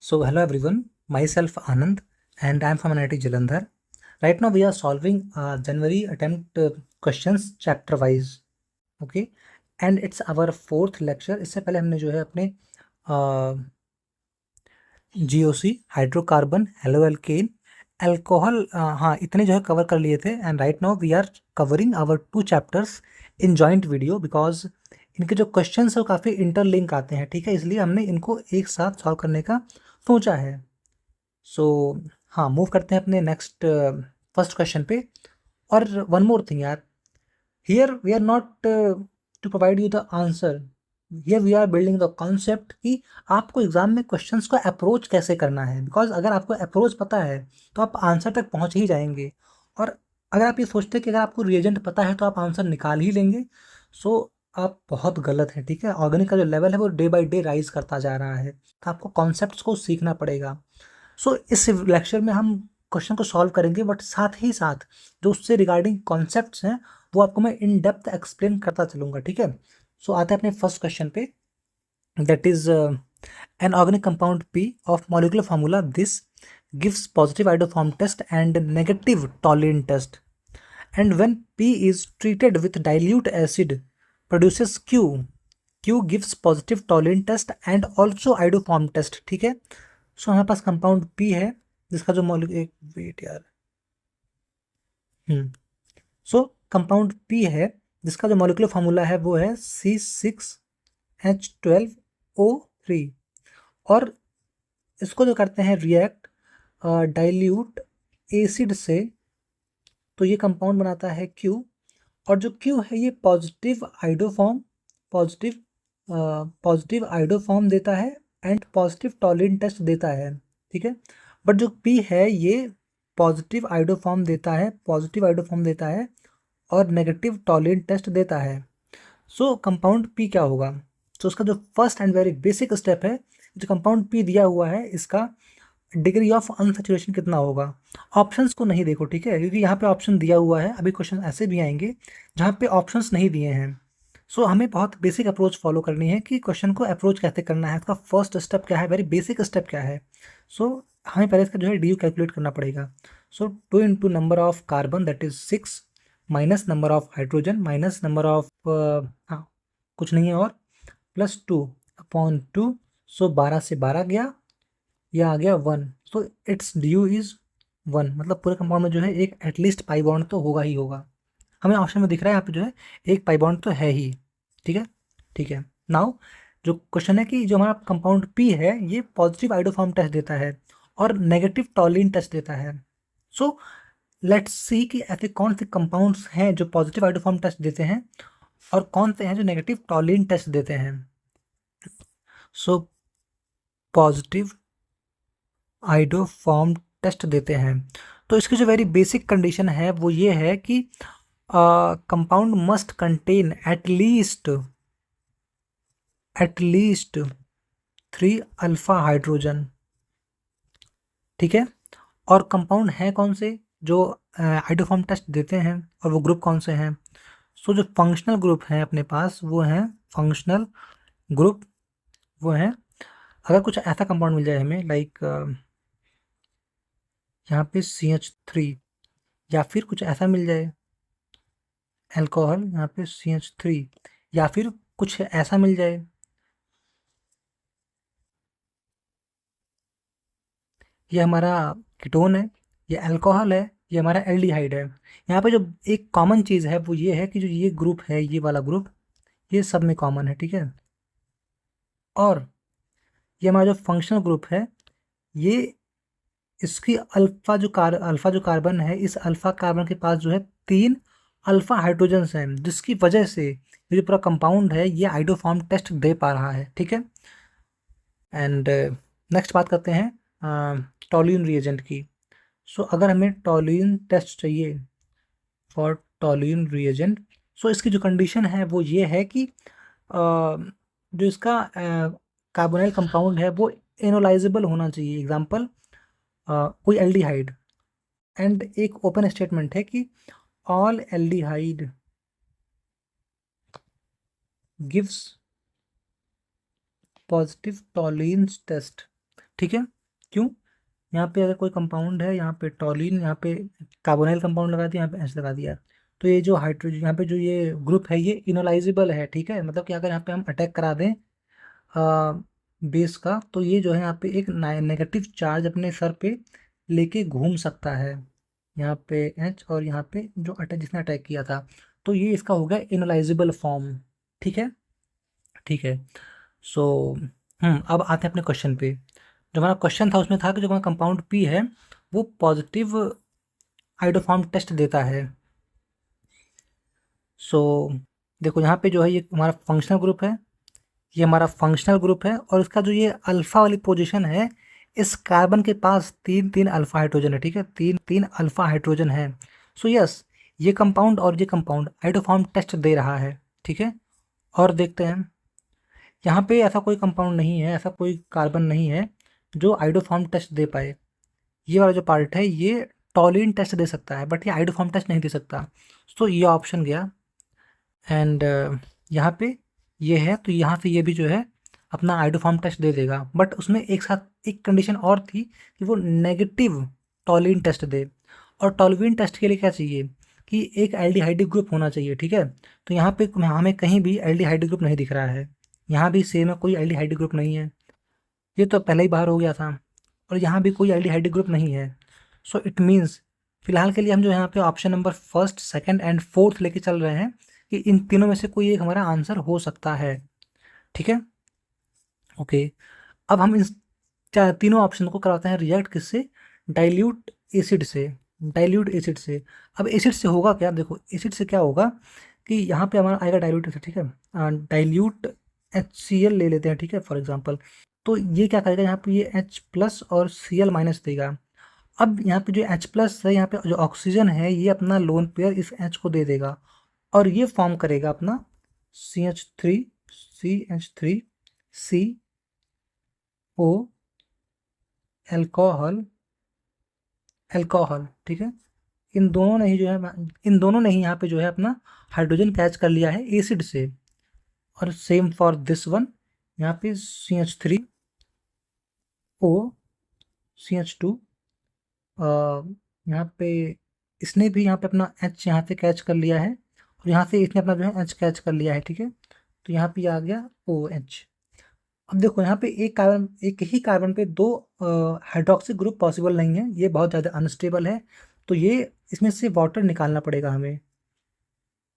So hello everyone, myself Anand and I am from NIT Jalandhar. Right now we are solving January attempt questions chapter wise. Okay, and it's our fourth lecture. इससे पहले हमने जो है अपने GOC hydrocarbon halo alkane alcohol हाँ इतने जो है कवर कर लिए थे and right now we are covering our 2 chapters in joint video because इनके जो क्वेश्चन है वो काफ़ी इंटरलिंक आते हैं, ठीक है, इसलिए हमने इनको एक साथ सॉल्व करने का सोचा है। सो हाँ, मूव करते हैं अपने नेक्स्ट फर्स्ट क्वेश्चन पे। और वन मोर थिंग यार, here we are not to provide you the answer, here we are building the concept कि आपको एग्जाम में क्वेश्चंस को अप्रोच कैसे करना है। बिकॉज अगर आपको अप्रोच पता है तो आप आंसर तक पहुंच ही जाएंगे, और अगर आप ये सोचते हैं कि अगर आपको रिएजेंट पता है तो आप आंसर निकाल ही लेंगे, सो आप बहुत गलत हैं, ठीक है। ऑर्गेनिक का जो लेवल है वो डे बाई डे राइज करता जा रहा है, तो आपको कॉन्सेप्ट्स को सीखना पड़ेगा। सो इस लेक्चर में हम क्वेश्चन को सॉल्व करेंगे, बट साथ ही साथ जो उससे रिगार्डिंग कॉन्सेप्ट्स हैं वो आपको मैं इन डेप्थ एक्सप्लेन करता चलूँगा, ठीक है। सो आते हैं अपने फर्स्ट क्वेश्चन पे, that is an organic compound P of molecular formula this gives positive iodoform test and negative toluene test, and when P is treated with dilute acid produces Q gives positive toluene test and also iodoform test, ठीक है। सो हमारे पास compound P है जिसका जो molecule एक wait यार सो compound P है जिसका जो मॉलिक्यूलर फार्मूला है वो है C6H12O3, और इसको जो करते हैं रिएक्ट डाइल्यूट एसिड से तो ये कंपाउंड बनाता है Q, और जो Q है ये पॉजिटिव आइडोफॉर्म देता है एंड पॉजिटिव टॉलरेंट टेस्ट देता है, ठीक है। बट जो P है ये पॉजिटिव आइडोफॉर्म देता है और नेगेटिव टॉलरेंट टेस्ट देता है। सो कंपाउंड P क्या होगा? तो उसका जो first and very basic step है, जो कंपाउंड P दिया हुआ है इसका डिग्री ऑफ अनसैचुरेशन कितना होगा। ऑप्शंस को नहीं देखो, ठीक है, क्योंकि यहाँ पे ऑप्शन दिया हुआ है। अभी क्वेश्चन ऐसे भी आएंगे जहाँ पे ऑप्शंस नहीं दिए हैं। सो हमें बहुत बेसिक अप्रोच फॉलो करनी है कि क्वेश्चन को अप्रोच कैसे करना है, इसका फर्स्ट स्टेप क्या है, वेरी बेसिक स्टेप क्या है। सो हमें पहले इसका जो है डी कैलकुलेट करना पड़ेगा। सो 2 into number of carbon that is 6 minus number of hydrogen minus number of हाँ कुछ नहीं है, और प्लस 2/2। सो 12 से 12 गया, यह आ गया 1। सो इट्स ड्यू इज 1, मतलब पूरे कंपाउंड में जो है एक एटलीस्ट पाई बॉन्ड तो होगा ही होगा। हमें ऑप्शन में दिख रहा है यहाँ पे जो है एक पाई बॉन्ड तो है ही, ठीक है, ठीक है। नाउ जो क्वेश्चन है कि जो हमारा कंपाउंड P है ये पॉजिटिव आइडोफॉर्म टेस्ट देता है और नेगेटिव टॉलरेंट टेस्ट देता है। सो लेट्स सी कि ऐसे कौन से कंपाउंड्स हैं जो पॉजिटिव आइडोफॉर्म टेस्ट देते हैं और कौन से हैं जो नेगेटिव टॉलरेंट टेस्ट देते हैं। सो पॉजिटिव आइडोफॉर्म टेस्ट देते हैं, तो इसकी जो वेरी बेसिक कंडीशन है वो ये है कि compound must contain at least 3 alpha hydrogen, ठीक है। और कंपाउंड है कौन से जो आइडोफॉर्म टेस्ट देते हैं, और वो ग्रुप कौन से हैं। सो जो फंक्शनल ग्रुप हैं अपने पास वो हैं फंक्शनल ग्रुप, वो हैं, अगर कुछ ऐसा कंपाउंड मिल जाए हमें लाइक यहाँ पे CH3, या फिर कुछ ऐसा मिल जाए अल्कोहल यहाँ पे CH3, या फिर कुछ ऐसा मिल जाए, ये हमारा कीटोन है, ये अल्कोहल है, ये हमारा एल्डिहाइड है। यहाँ पे जो एक कॉमन चीज़ है वो ये है कि जो ये ग्रुप है, ये वाला ग्रुप, ये सब में कॉमन है, ठीक है। और ये हमारा जो फंक्शनल ग्रुप है ये इसकी अल्फा जो कार्बन है, इस अल्फा कार्बन के पास जो है 3 अल्फा हाइड्रोजन्स हैं, जिसकी वजह से ये जो पूरा कंपाउंड है ये आइडोफॉर्म टेस्ट दे पा रहा है, ठीक है। एंड नेक्स्ट बात करते हैं टॉल्यून रिएजेंट की। सो अगर हमें टॉल्यून टेस्ट चाहिए फॉर टॉल्यून रिएजेंट, सो इसकी जो कंडीशन है वो ये है कि जो इसका कार्बोनाइल कंपाउंड है वो एनोलाइजेबल होना चाहिए। एग्जांपल कोई एल्डिहाइड, एंड एक ओपन स्टेटमेंट है कि all aldehyde gives positive Tollens test, ठीक है। क्यों? यहाँ पे अगर कोई कंपाउंड है, यहाँ पे टॉलिन, यहाँ पे कार्बोनाइल कंपाउंड लगा दिया, यहाँ पे एच लगा दिया, तो ये जो हाइड्रोजन यहाँ पे जो ये ग्रुप है ये इनोलाइजेबल है, ठीक है। मतलब कि अगर यहाँ पे हम अटैक करा दें बेस का, तो ये जो है यहाँ पे एक नेगेटिव चार्ज अपने सर पे लेके घूम सकता है, यहाँ पे एच और यहाँ पे जो अटैक जिसने अटैक किया था, तो ये इसका हो गया इनोलाइजेबल फॉर्म, ठीक है। ठीक है। सो अब आते हैं अपने क्वेश्चन पे। जो हमारा क्वेश्चन था उसमें था कि जो हमारा कंपाउंड पी है वो पॉजिटिव आइडोफॉर्म टेस्ट देता है। सो देखो यहाँ पे जो है ये हमारा फंक्शनल ग्रुप है, ये हमारा फंक्शनल ग्रुप है, और इसका जो ये अल्फा वाली पोजीशन है, इस कार्बन के पास तीन तीन अल्फा हाइड्रोजन है, ठीक है, तीन तीन अल्फा हाइड्रोजन है। सो यस, ये कंपाउंड और ये कंपाउंड आइडोफॉर्म टेस्ट दे रहा है, ठीक है। और देखते हैं, यहाँ पे ऐसा कोई कंपाउंड नहीं है, ऐसा कोई कार्बन नहीं है जो आइडोफॉर्म टेस्ट दे पाए। ये वाला जो पार्ट है ये टॉलिन टेस्ट दे सकता है, बट ये आइडोफॉर्म टेस्ट नहीं दे सकता। सो ये ऑप्शन गया। एंड यहाँ पे ये है, तो यहाँ से ये भी जो है अपना आइडोफॉर्म टेस्ट दे देगा, बट उसमें एक साथ एक कंडीशन और थी कि वो नेगेटिव टॉलिन टेस्ट दे। और टॉलविन टेस्ट के लिए क्या चाहिए कि एक एल्डिहाइडिक ग्रुप होना चाहिए, ठीक है। तो यहाँ पे हमें कहीं भी एल्डिहाइडिक ग्रुप नहीं दिख रहा है, यहाँ भी सेम है, कोई एल्डिहाइडिक ग्रुप नहीं है, ये तो पहले ही बाहर हो गया था। और यहाँ भी कोई एल्डिहाइडिक ग्रुप नहीं है। सो इट मीन्स फिलहाल के लिए हम जो यहाँ पे option number first, second and fourth लेके चल रहे हैं कि इन तीनों में से कोई एक हमारा आंसर हो सकता है, ठीक है। ओके, अब हम इन तीनों ऑप्शन को कराते हैं रिएक्ट किससे? डाइल्यूट एसिड से। डाइल्यूट एसिड से, अब एसिड से होगा क्या? देखो एसिड से क्या होगा कि यहाँ पे हमारा आएगा डाइल्यूट एसिड, ठीक है। डाइल्यूट HCl ले लेते हैं, ठीक है, फॉर एग्जांपल। तो ये क्या करेगा, यहाँ पे ये H प्लस और Cl माइनस देगा। अब यहाँ पे जो H प्लस है, यहाँ पे जो ऑक्सीजन है, ये अपना लोन पेयर इस H को दे देगा और ये फॉर्म करेगा अपना CH3 CO एल्कोहल, ठीक है। इन दोनों ने ही यहाँ पे जो है अपना हाइड्रोजन कैच कर लिया है एसिड से। और सेम फॉर दिस वन, यहाँ पे CH3O CH2, यहाँ पे इसने भी यहाँ पे अपना H यहाँ से कैच कर लिया है, और यहाँ से इसने अपना जो है H कैच कर लिया है, ठीक है। तो यहाँ पे आ गया OH। अब देखो यहाँ पे एक ही कार्बन पे दो हाइड्रोक्सी ग्रुप पॉसिबल नहीं है, ये बहुत ज़्यादा अनस्टेबल है, तो ये इसमें से वाटर निकालना पड़ेगा हमें।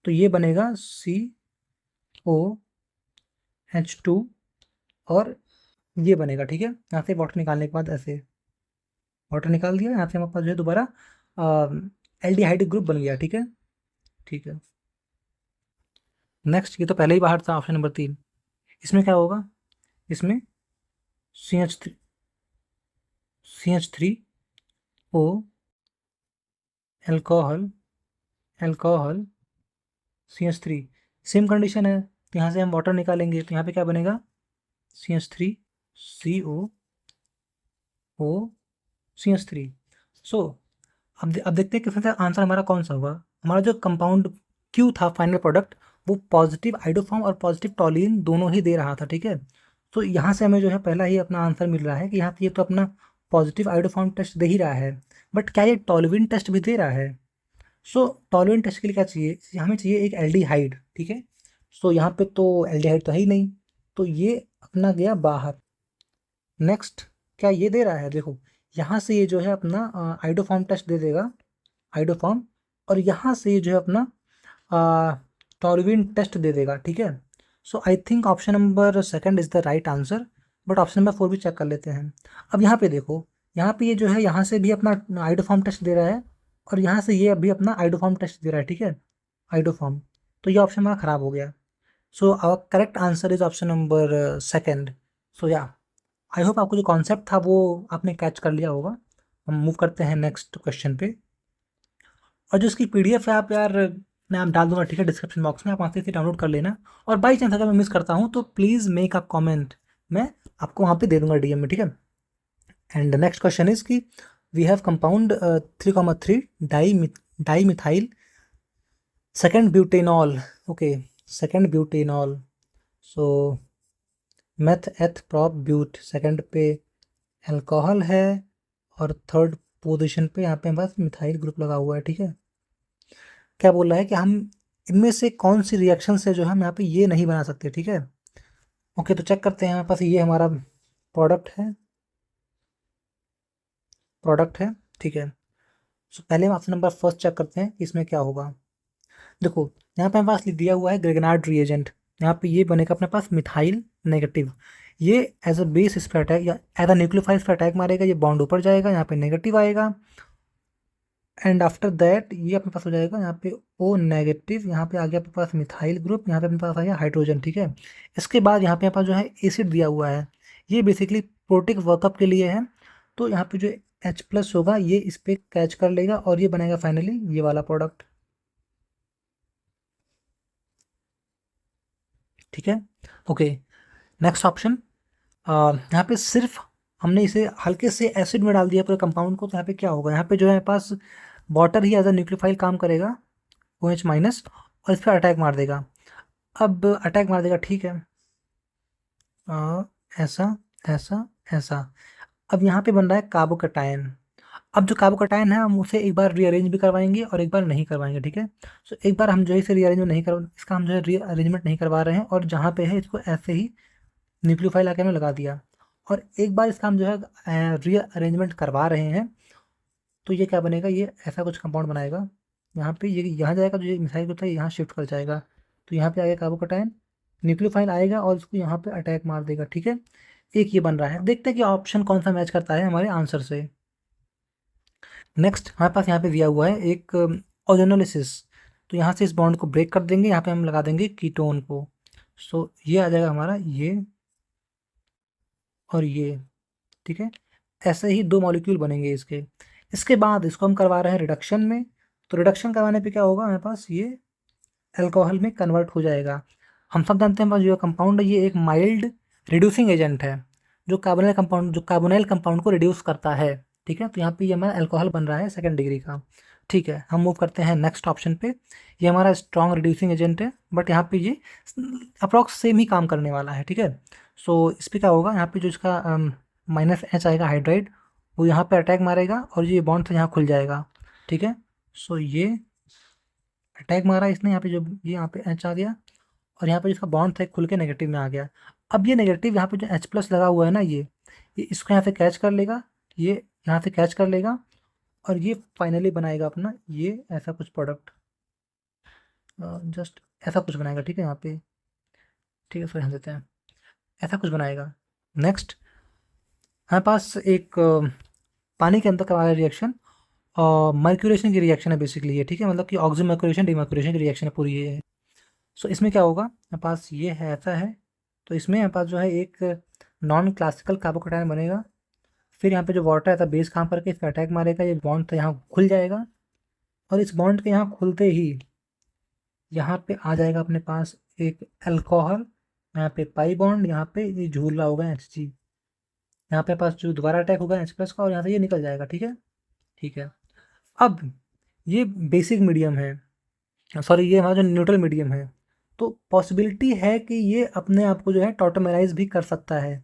तो ये बनेगा COH2 और ये बनेगा, ठीक है। यहाँ से वाटर निकालने के बाद ऐसे वाटर निकाल दिया, यहाँ से हमारे पास जो है दोबारा एल्डिहाइड ग्रुप बन गया, ठीक है। ठीक है, नेक्स्ट, ये तो पहले ही बाहर था ऑप्शन नंबर 3। इसमें क्या होगा? इसमें CH3O alcohol CH3, same condition है, तो यहाँ से हम वाटर निकालेंगे, तो यहाँ पे क्या बनेगा? CH3CO CH3। सो अब देखते हैं कि फिर से आंसर हमारा कौन सा होगा। हमारा जो कंपाउंड क्यू था फाइनल प्रोडक्ट, वो पॉजिटिव आइडोफॉर्म और पॉजिटिव टॉलिन दोनों ही दे रहा था, ठीक है। तो यहाँ से हमें जो है पहला ही अपना आंसर मिल रहा है कि यहाँ पे ये तो अपना पॉजिटिव आइडोफॉर्म टेस्ट दे ही रहा है, बट क्या ये टॉलविन टेस्ट भी दे रहा है? सो टॉलरेंट टेस्ट के लिए क्या चाहिए? हमें चाहिए एक एल्डिहाइड, ठीक है। सो यहाँ पे तो एल्डिहाइड तो है ही नहीं, तो ये अपना गया बाहर। नेक्स्ट, क्या ये दे रहा है? देखो यहाँ से ये जो है अपना आइडोफॉर्म टेस्ट दे देगा, आइडोफॉर्म, और यहाँ से ये जो है अपना टॉलविन टेस्ट दे देगा, ठीक है। So I think option number second is the right answer, but option number 4 भी चेक कर लेते हैं। अब यहाँ पे देखो, यहाँ पे ये जो है यहाँ से भी अपना आइडोफॉर्म टेस्ट दे रहा है, और यहाँ से ये अभी अपना आइडोफॉर्म टेस्ट दे रहा है, ठीक है, आइडोफॉर्म। तो ये ऑप्शन हमारा ख़राब हो गया। So our correct answer is option number second. So yeah, I hope आपको जो कॉन्सेप्ट था वो आपने कैच कर लिया होगा। हम मूव करते हैं नेक्स्ट क्वेश्चन पे। और जो इसकी PDF है आप यार, मैं आप डाल दूंगा, ठीक है, डिस्क्रिप्शन बॉक्स में, आप वहाँ से डाउनलोड कर लेना। और बाई चांस अगर मैं मिस करता हूँ तो प्लीज़ मेक अ कॉमेंट, मैं आपको वहाँ पे दे दूंगा DM में, ठीक है। एंड नेक्स्ट क्वेश्चन इज कि we have compound 3,3 di methyl second butanol, okay, second butanol. So meth eth prop but, second पे अल्कोहल है और थर्ड पोजीशन पे यहाँ पे हमारे पास मिथाइल ग्रुप लगा हुआ है। ठीक है, क्या बोल रहा है कि हम इनमें से कौन सी रिएक्शन से जो है हम यहाँ पे ये नहीं बना सकते। ठीक है, ओके, तो चेक करते हैं। हमारे पास ये हमारा प्रोडक्ट है, प्रोडक्ट है। ठीक है, सो पहले हम ऑप्शन नंबर फर्स्ट चेक करते हैं कि इसमें क्या होगा। देखो, यहाँ पे हमारे पास लिख दिया हुआ है ग्रेगनार्ड रिएजेंट। यहाँ पे ये बनेगा अपने पास मिथाइल नेगेटिव। ये एज अ बेस इस पर अटैक या एज अ न्यूक्लियोफाइल पर अटैक मारेगा, ये बॉन्ड ऊपर जाएगा, यहाँ पे नेगेटिव आएगा। एंड आफ्टर दैट ये अपने पास हो जाएगा यहाँ पे ओ नेगेटिव, यहाँ पे आ गया अपने पास मिथाइल ग्रुप, यहाँ पे अपने पास आ गया हाइड्रोजन। ठीक है, इसके बाद यहाँ पे अपने पास जो है एसिड दिया हुआ है, ये बेसिकली प्रोटिक वर्कअप के लिए है। तो यहाँ पे जो H प्लस होगा ये इस पर कैच कर लेगा और ये बनाएगा फाइनली ये वाला प्रोडक्ट। ठीक है, ओके, नेक्स्ट ऑप्शन। यहाँ पे सिर्फ हमने इसे हल्के से एसिड में डाल दिया पूरे कंपाउंड को, तो यहाँ पे क्या होगा, यहाँ पे जो है पास वाटर ही एज अ न्यूक्लियोफाइल काम करेगा, OH माइनस, और इस पर अटैक मार देगा। अब अटैक मार देगा, ठीक है, ऐसा ऐसा ऐसा। अब यहाँ पे बन रहा है कार्बोकैटायन। अब जो कार्बोकैटायन है हम उसे एक बार रीअरेंज भी करवाएंगे और एक बार नहीं करवाएंगे। ठीक है, सो एक बार हम जो है इसे रीअरेंजमेंट नहीं कर इसका हम जो है रीअरेंजमेंट नहीं करवा रहे हैं, और जहाँ पे है इसको ऐसे ही न्यूक्लियोफाइल आके हमने लगा दिया। और एक बार इसका हम जो है रीअरेंजमेंट करवा रहे हैं, तो ये क्या बनेगा, ये ऐसा कुछ कंपाउंड बनाएगा। यहाँ पे ये यहाँ जाएगा, जो ये मिसाइल होता है यहाँ शिफ्ट कर जाएगा, तो यहाँ पे आ गया कार्बोकैटायन, न्यूक्लियोफाइल आएगा और इसको यहाँ पे अटैक मार देगा। ठीक है, एक ये बन रहा है। देखते हैं कि ऑप्शन कौन सा मैच करता है हमारे आंसर से। नेक्स्ट हमारे पास यहाँ पे दिया हुआ है एक ओजोनोलिसिस। तो यहाँ से इस बॉन्ड को ब्रेक कर देंगे, यहाँ पे हम लगा देंगे कीटोन को। सो ये आ जाएगा हमारा ये और ये। ठीक है, ऐसे ही दो मॉलिक्यूल बनेंगे इसके। इसके बाद इसको हम करवा रहे हैं रिडक्शन में, तो रिडक्शन करवाने पे क्या होगा, हमारे पास ये अल्कोहल में कन्वर्ट हो जाएगा। हम सब जानते हैं जो कंपाउंड है ये एक माइल्ड रिड्यूसिंग एजेंट है, जो कार्बोनाइल कंपाउंड को रिड्यूस करता है। ठीक है, तो यहाँ पे ये हमारा अल्कोहल बन रहा है सेकंड डिग्री का। ठीक है, हम मूव करते हैं नेक्स्ट ऑप्शन पे। ये हमारा स्ट्रॉन्ग रिड्यूसिंग एजेंट है, बट यहाँ पे ये अप्रॉक्स सेम ही काम करने वाला है। ठीक है, सो इस पर क्या होगा, यहाँ पे जो इसका -H आएगा हाइड्राइड, वो यहाँ पे अटैक मारेगा और ये बॉन्ड से यहाँ खुल जाएगा। ठीक है, सो ये अटैक मारा इसने, यहाँ पे जो ये यहाँ पे H आ गया, और यहाँ पे जिसका बॉन्ड था खुल के नेगेटिव में आ गया। अब ये नेगेटिव यहाँ पे जो H प्लस लगा हुआ है ना, ये इसको यहाँ से कैच कर लेगा, ये यहाँ से कैच कर लेगा, और ये फाइनली बनाएगा अपना ये ऐसा कुछ प्रोडक्ट, जस्ट ऐसा कुछ बनाएगा। ठीक है, यहाँ पे ठीक है, सो यहाँ देते हैं, ऐसा कुछ बनाएगा। नेक्स्ट हमारे पास एक पानी के अंदर करवाया रिएक्शन, और मर्क्यूरेशन की रिएक्शन है बेसिकली ये। ठीक है, मतलब कि ऑक्सीमर्क्यूरेशन डीमर्क्यूरेशन की रिएक्शन है पूरी ये। सो इसमें क्या होगा, हमारे पास ये है ऐसा है, तो इसमें हमारे पास जो है एक नॉन क्लासिकल कार्बोकैटायन बनेगा। फिर यहाँ पे जो वाटर है था बेस काम करके इस पर अटैक मारेगा, ये बॉन्ड तो यहाँ खुल जाएगा, और इस बॉन्ड के यहाँ खुलते ही यहाँ पे आ जाएगा अपने पास एक अल्कोहल, यहाँ पे पाई बॉन्ड, यहाँ पे ये झूल रहा होगा Hg, यहाँ पे पास जो दोबारा अटैक होगा H प्लस का, और यहाँ से ये निकल जाएगा। ठीक है, ठीक है, अब ये बेसिक मीडियम है, सॉरी ये हमारा जो न्यूट्रल मीडियम है, तो पॉसिबिलिटी है कि ये अपने आप को जो है टॉटोमराइज भी कर सकता है।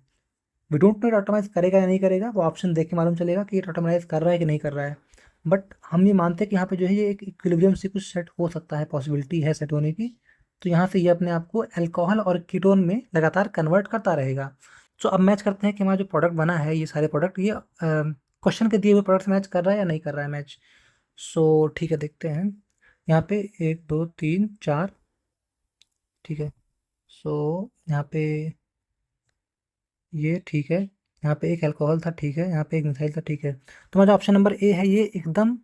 वी डोंट नो टॉटोमराइज करेगा या नहीं करेगा, वो ऑप्शन देख के मालूम चलेगा कि ये टॉटोमराइज कर रहा है कि नहीं कर रहा है। बट हम ये मानते हैं कि यहाँ पे जो है ये एक इक्विलिब्रियम से कुछ सेट हो सकता है, पॉसिबिलिटी है सेट होने की। तो यहाँ से ये अपने आप को अल्कोहल और कीटोन में लगातार कन्वर्ट करता रहेगा। सो अब मैच करते हैं कि हमारा जो प्रोडक्ट बना है, ये सारे प्रोडक्ट ये क्वेश्चन के दिए हुए प्रोडक्ट मैच कर रहा है या नहीं कर रहा है मैच। सो ठीक है, देखते हैं यहाँ पे 1 2 3 4। ठीक है, सो यहाँ पे ये ठीक है, यहाँ पे एक अल्कोहल था, ठीक है, यहाँ पे एक मिसाइल था, ठीक है। तो हमारा ऑप्शन नंबर ए है, ये एकदम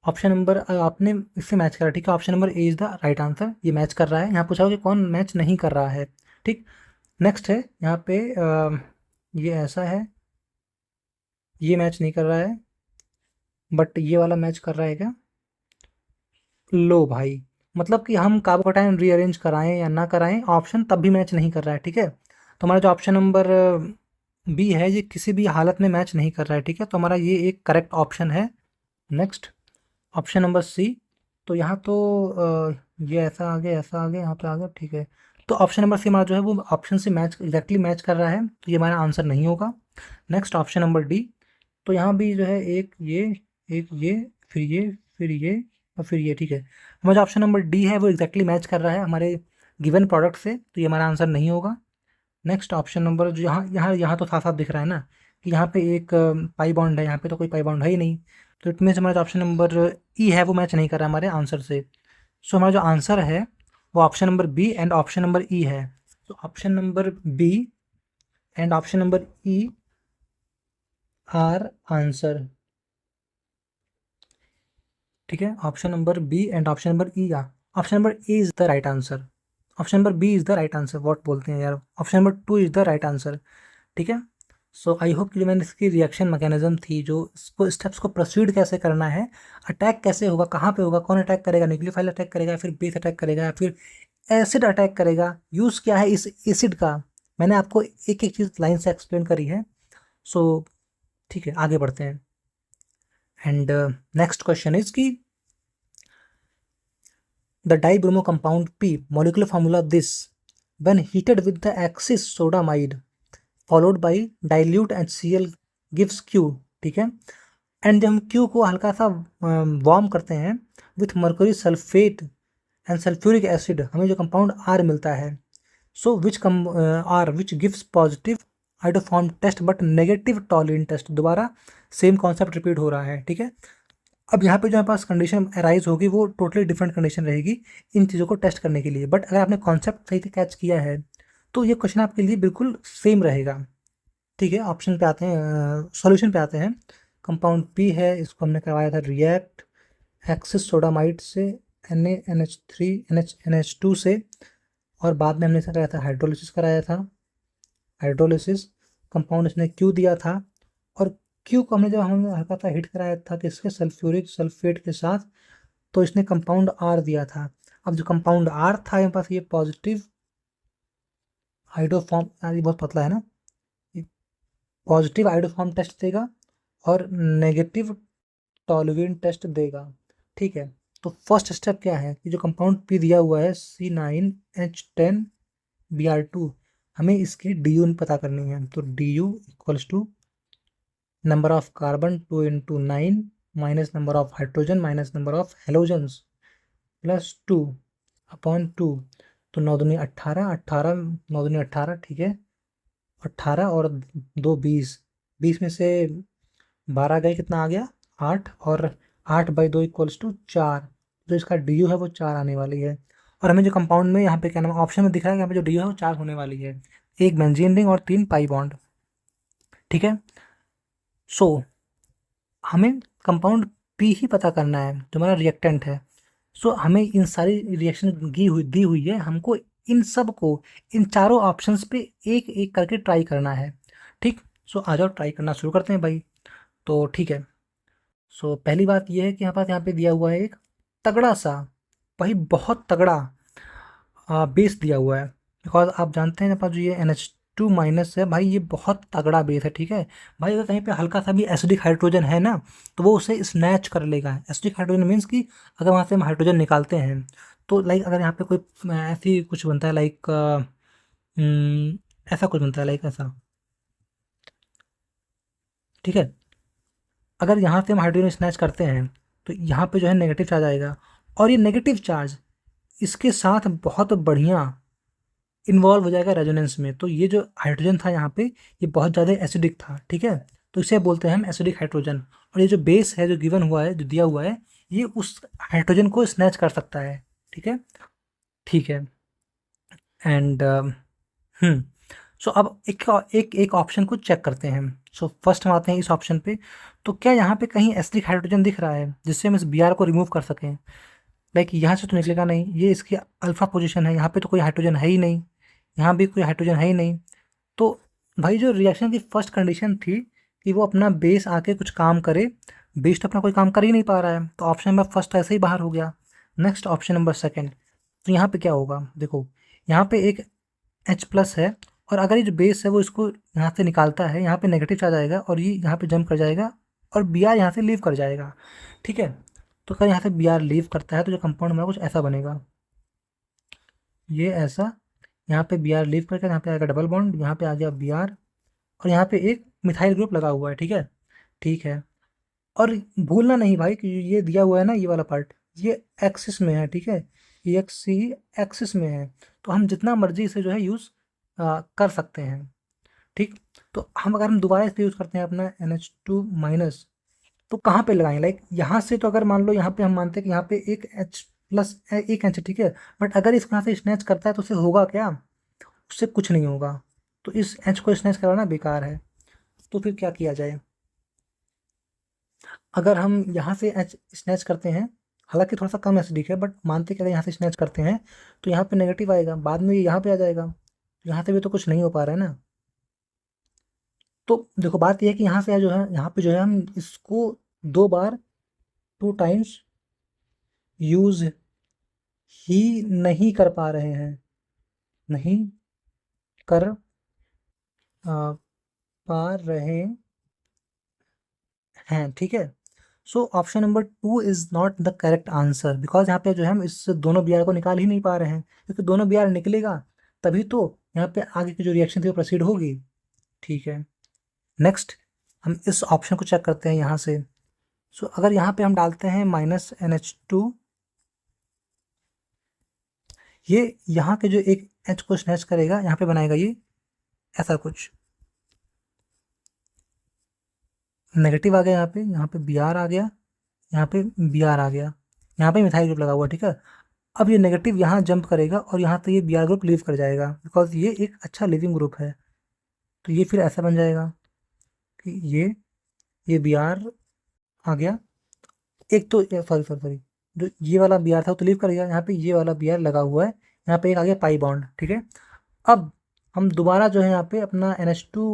ऑप्शन नंबर आपने इससे मैच करा। ठीक है, option number A is the right answer, ये मैच कर रहा है। यहाँ पूछा हो कि कौन मैच नहीं कर रहा है। ठीक, नेक्स्ट है यहाँ पे ये ऐसा है, ये मैच नहीं कर रहा है, बट ये वाला मैच कर रहा है क्या, लो भाई, मतलब कि हम कार्बोकैटायन रीअरेंज कराएं या ना कराएं, ऑप्शन तब भी मैच नहीं कर रहा है। ठीक है, तो हमारा जो ऑप्शन नंबर बी है ये किसी भी हालत में मैच नहीं कर रहा है। ठीक है, तो हमारा ये एक करेक्ट ऑप्शन है। नेक्स्ट ऑप्शन नंबर सी, तो यहाँ तो ये ऐसा आ गया, ऐसा आ गया, यहाँ पे आ गया। ठीक है, तो ऑप्शन नंबर सी हमारा जो है वो ऑप्शन से मैच एग्जैक्टली मैच कर रहा है, तो ये हमारा आंसर नहीं होगा। नेक्स्ट ऑप्शन नंबर डी, तो यहाँ भी जो है एक ये, फिर ये, फिर ये और फिर ये, ठीक है। हमारा जो ऑप्शन नंबर डी है वो एग्जैक्टली मैच कर रहा है हमारे गिवन प्रोडक्ट से, तो ये हमारा आंसर नहीं होगा। नेक्स्ट ऑप्शन नंबर जो यहाँ तो साफ साफ दिख रहा है ना कि यहाँ पे एक पाई बॉन्ड है, यहाँ पे तो कोई पाई बॉन्ड है ही नहीं, तो इट मीन्स हमारा जो ऑप्शन नंबर ई है वो मैच नहीं कर रहा है हमारे आंसर से। सो हमारा जो आंसर है वो option number B and option number E है। तो option number B and option number E are answer, ठीक है। Option number B and option number E uh, option number A is the right answer, option number B is the right answer, what बोलते हैं यार, option number 2 is the right answer, ठीक है। So I hope कि जो मैंने इसकी reaction mechanism थी, जो इसको स्टेप्स को प्रोसीड कैसे करना है, अटैक कैसे होगा, कहाँ पे होगा, कौन अटैक करेगा, न्यूक्लियोफाइल अटैक करेगा, फिर बेस अटैक करेगा, या फिर एसिड अटैक करेगा, यूज़ क्या है इस एसिड का, मैंने आपको एक एक चीज़ लाइन से एक्सप्लेन करी है। सो ठीक है, आगे बढ़ते हैं। एंड नेक्स्ट क्वेश्चन इज कि the dibromo compound P molecular formula this when heated with the Axis sodamide followed by dilute HCl gives Q, ठीक है। एंड जब हम Q को हल्का सा वार्म करते हैं with mercury sulphate and sulphuric acid, हमें जो कंपाउंड R मिलता है। So which R which gives positive iodoform test but negative Tollens test, दोबारा सेम कॉन्सेप्ट रिपीट हो रहा है, ठीक है। अब यहाँ पे जो हमारे पास कंडीशन अराइज होगी वो टोटली डिफरेंट कंडीशन रहेगी इन चीज़ों को टेस्ट करने के लिए, बट अगर आपने कॉन्सेप्ट सही से कैच किया है तो ये क्वेश्चन आपके लिए बिल्कुल सेम रहेगा, ठीक है। ऑप्शन पे आते हैं, सॉल्यूशन पे आते हैं। कंपाउंड पी है, इसको हमने करवाया था रिएक्ट एक्सिस सोडामाइड से NaNH3 NH2 से, और बाद में हमने कराया था हाइड्रोलिसिस कराया था, हाइड्रोलिसिस कंपाउंड इसने क्यू दिया था, और क्यू को हमने जब हमने हल्का सा हिट कराया था किसके, सल्फ्यूरिक सल्फेट के साथ, तो इसने कंपाउंड आर दिया था। अब जो कंपाउंड आर था हमारे पास ये पॉजिटिव हाइड्रोफॉर्म, ये बहुत पतला है ना, पॉजिटिव हाइड्रोफॉर्म टेस्ट देगा और नेगेटिव टॉलरेंट टेस्ट देगा, ठीक है। तो फर्स्ट स्टेप क्या है कि जो कंपाउंड पी दिया हुआ है C9H10Br2, हमें इसकी DU पता करनी है। तो DU equals to number of carbon 2 × 9 minus number of hydrogen minus number of halogens plus 2 upon 2, तो 9 दूनी 18, 18 9 दूनी 18, ठीक है। 18 और 2 20, 20 में से 12 गए, कितना आ गया 8, और 8/2 इक्वल्स टू 4, जो इसका DU है वो 4 आने वाली है। और हमें जो कंपाउंड में यहाँ पे क्या नाम ऑप्शन में दिख रहा है, यहाँ पे जो DU है वो 4 होने वाली है, एक बेंजीन रिंग और 3 पाई बॉन्ड, ठीक है। सो हमें कंपाउंड पी ही पता करना है जो हमारा रिएक्टेंट है। सो हमें इन सारी रिएक्शन दी हुई है, हमको इन सब को इन चारों ऑप्शंस पे एक एक करके ट्राई करना है, ठीक। सो आ जाओ ट्राई करना शुरू करते हैं भाई। तो ठीक है, सो पहली बात ये है कि यहाँ पे दिया हुआ है एक तगड़ा सा, भाई बहुत तगड़ा बेस दिया हुआ है, बिकॉज आप जानते हैं पास जो ये NH2 माइनस है भाई, ये बहुत तगड़ा बेस है, ठीक है भाई। अगर कहीं पे हल्का सा भी एसिडिक हाइड्रोजन है ना तो वो उसे स्नैच कर लेगा। एसिडिक हाइड्रोजन मीन्स कि अगर वहाँ से हम हाइड्रोजन निकालते हैं तो लाइक अगर यहाँ पे कोई ऐसी कुछ बनता है लाइक ऐसा कुछ बनता है लाइक ऐसा, ठीक है। अगर यहाँ से हम हाइड्रोजन स्नैच करते हैं तो यहाँ पे जो है नेगेटिव चार्ज आएगा, और ये नेगेटिव चार्ज इसके साथ बहुत बढ़िया इन्वॉल्व हो जाएगा रेजोनेंस में। तो ये जो हाइड्रोजन था यहाँ पे ये बहुत ज़्यादा एसिडिक था, ठीक है, तो इसे बोलते हैं हम एसिडिक हाइड्रोजन। और ये जो बेस है जो गिवन हुआ है, जो दिया हुआ है, ये उस हाइड्रोजन को स्नैच कर सकता है, ठीक है, ठीक है। एंड सो अब एक ऑप्शन को चेक करते हैं। सो फर्स्ट हम आते हैं इस ऑप्शन पे, तो क्या यहाँ पे कहीं एसिडिक हाइड्रोजन दिख रहा है जिससे हम इस Br को रिमूव कर सकें। लाइक यहाँ से तो निकलेगा नहीं, ये इसकी अल्फा पोजीशन है, यहाँ पे तो कोई हाइड्रोजन है ही नहीं, यहाँ भी कोई हाइड्रोजन है ही नहीं। तो भाई जो रिएक्शन की फर्स्ट कंडीशन थी कि वो अपना बेस आके कुछ काम करे, बेस तो अपना कोई काम कर ही नहीं पा रहा है, तो ऑप्शन नंबर फर्स्ट ऐसे ही बाहर हो गया। नेक्स्ट ऑप्शन नंबर सेकंड, तो यहाँ पे क्या होगा, देखो यहाँ पे एक H+ है, और अगर ये जो बेस है वो इसको यहाँ से निकालता है, यहाँ पे नेगेटिव चार्ज आएगा और ये यहाँ पे जंप कर जाएगा और Br यहाँ से लीव कर जाएगा, ठीक है। तो अगर यहाँ से Br लीव करता है तो जो कंपाउंड हमारा कुछ ऐसा बनेगा, ये ऐसा, यहाँ पे Br लीव करके यहाँ पे आएगा डबल बॉन्ड, यहाँ पे आ गया Br, और यहाँ पे एक मिथाइल ग्रुप लगा हुआ है, ठीक है, ठीक है। और भूलना नहीं भाई कि ये दिया हुआ है ना, ये वाला पार्ट ये एक्सिस में है, ठीक है, ये एक्स सी एक्सिस में है, तो हम जितना मर्जी इसे जो है यूज़ कर सकते हैं, ठीक। तो हम दोबारा इसे यूज़ करते हैं अपना NH2 माइनस, तो कहाँ पे लगाएंगे, लाइक यहाँ से, तो अगर मान लो यहाँ पे हम मानते हैं कि यहाँ पे एक H प्लस एक H, ठीक है, बट अगर इसको यहाँ से स्नैच करता है तो उससे होगा क्या, उससे कुछ नहीं होगा, तो इस H को स्नैच कराना बेकार है। तो फिर क्या किया जाए, अगर हम यहाँ से H स्नैच करते हैं, हालांकि थोड़ा सा कम एसिडिक है, बट मानते कि अगर यहाँ से स्नैच करते हैं तो यहाँ पे नेगेटिव आएगा, बाद में ये यहाँ पे आ जाएगा, यहाँ से भी तो कुछ नहीं हो पा रहा है ना। तो देखो बात ये है कि यहाँ से जो है, यहाँ पे जो है हम इसको 2 बार 2 टाइम्स यूज ही नहीं कर पा रहे हैं, नहीं कर पा रहे हैं, ठीक है। So option number 2 is not the correct answer, because यहाँ पे जो है हम इस दोनों बी आर को निकाल ही नहीं पा रहे हैं, क्योंकि दोनों बी आर निकलेगा तभी तो यहाँ पे आगे की जो रिएक्शन थी वो प्रोसीड होगी, ठीक है। नेक्स्ट हम इस ऑप्शन को चेक करते हैं यहाँ से। सो अगर यहाँ पे हम डालते हैं -NH2, ये यहाँ के जो एक H को स्नैच करेगा, यहाँ पे बनाएगा ये ऐसा कुछ, नेगेटिव आ गया, यहाँ पे बी आर आ गया, यहाँ पे बी आर आ गया, यहाँ पे मिथाइल ग्रुप लगा हुआ, ठीक है। अब ये नेगेटिव यहाँ जंप करेगा और यहाँ पे ये बी आर ग्रुप लीव कर जाएगा, बिकॉज ये एक अच्छा लिविंग ग्रुप है, तो ये फिर ऐसा बन जाएगा कि ये बी आर आ गया, एक तो सॉरी सॉरी सॉरी, जो ये वाला बी आर था वो तो लीव कर गया, यहाँ पे ये वाला बी आर लगा हुआ है, यहाँ पे एक आ गया पाई बॉन्ड, ठीक है। अब हम दोबारा जो है यहाँ पे अपना NH2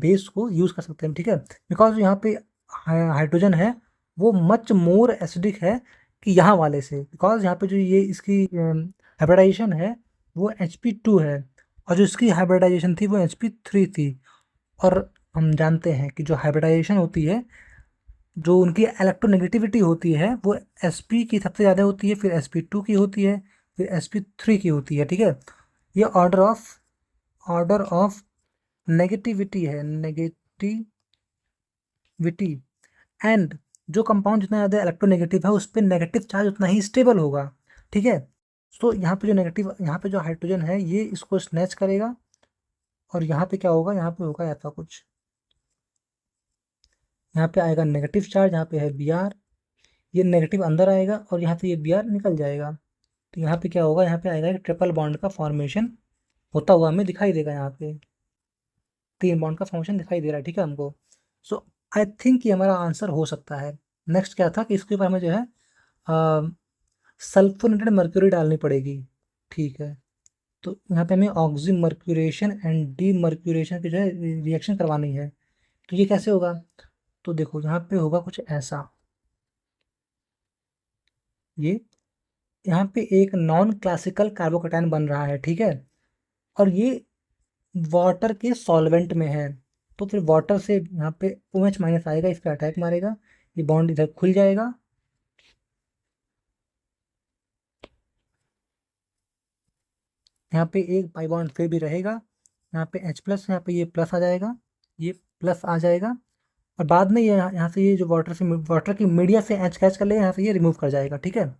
बेस को यूज़ कर सकते हैं, ठीक है, बिकॉज यहाँ पे हाइड्रोजन है वो मच मोर एसिडिक है कि यहाँ वाले से, बिकॉज यहाँ पे जो ये इसकी हाइब्रिडाइजेशन है वो HP2 है, और जो इसकी हाइब्रिडाइजेशन थी वो HP3 थी। और हम जानते हैं कि जो हाइब्रिडाइजेशन होती है, जो उनकी इलेक्ट्रोनेगेटिविटी होती है वो Sp की सबसे ज़्यादा होती है, फिर Sp2 की होती है, फिर Sp3 की होती है, ठीक है। ये ऑर्डर ऑफ नेगेटिविटी है, नेगेटिविटी, एंड जो कंपाउंड जितना ज़्यादा इलेक्ट्रोनेगेटिव है उस पर नेगेटिव चार्ज उतना ही स्टेबल होगा, ठीक है। तो यहाँ पे जो नेगेटिव, यहाँ पे जो हाइड्रोजन है ये इसको स्नैच करेगा, और यहाँ पे क्या होगा, यहाँ पे होगा ऐसा कुछ, यहाँ पे आएगा नेगेटिव चार्ज, यहाँ पे है बी आर, ये नेगेटिव अंदर आएगा और यहाँ से ये बी आर निकल जाएगा, तो यहाँ पे क्या होगा, यहाँ पे आएगा एक ट्रिपल बॉन्ड का फॉर्मेशन होता हुआ हमें दिखाई देगा, यहाँ पे 3 बॉन्ड का फॉर्मेशन दिखाई दे रहा है, ठीक है हमको। सो आई थिंक ये हमारा आंसर हो सकता है। नेक्स्ट क्या था कि इसके ऊपर हमें जो है सल्फोनेटेड मर्क्यूरी डालनी पड़ेगी, ठीक है। तो यहाँ पे हमें oxy mercuration and D mercuration की जो है रिएक्शन करवानी है, तो ये कैसे होगा, तो देखो यहाँ पे होगा कुछ ऐसा, ये यहाँ पे एक नॉन क्लासिकल कार्बोकेटायन बन रहा है, ठीक है, और ये वाटर के सॉल्वेंट में है, तो फिर वाटर से यहाँ पे OH माइनस आएगा, इस पर अटैक मारेगा, ये बॉन्ड इधर खुल जाएगा, यहाँ पे एक पाई बॉन्ड फिर भी रहेगा, यहाँ पे H प्लस, यहाँ पे ये प्लस आ जाएगा, ये प्लस आ जाएगा, और बाद में ये यहाँ से ये जो वाटर की मीडिया से H कैच कर लेगा, यहाँ से ये रिमूव कर जाएगा, ठीक है।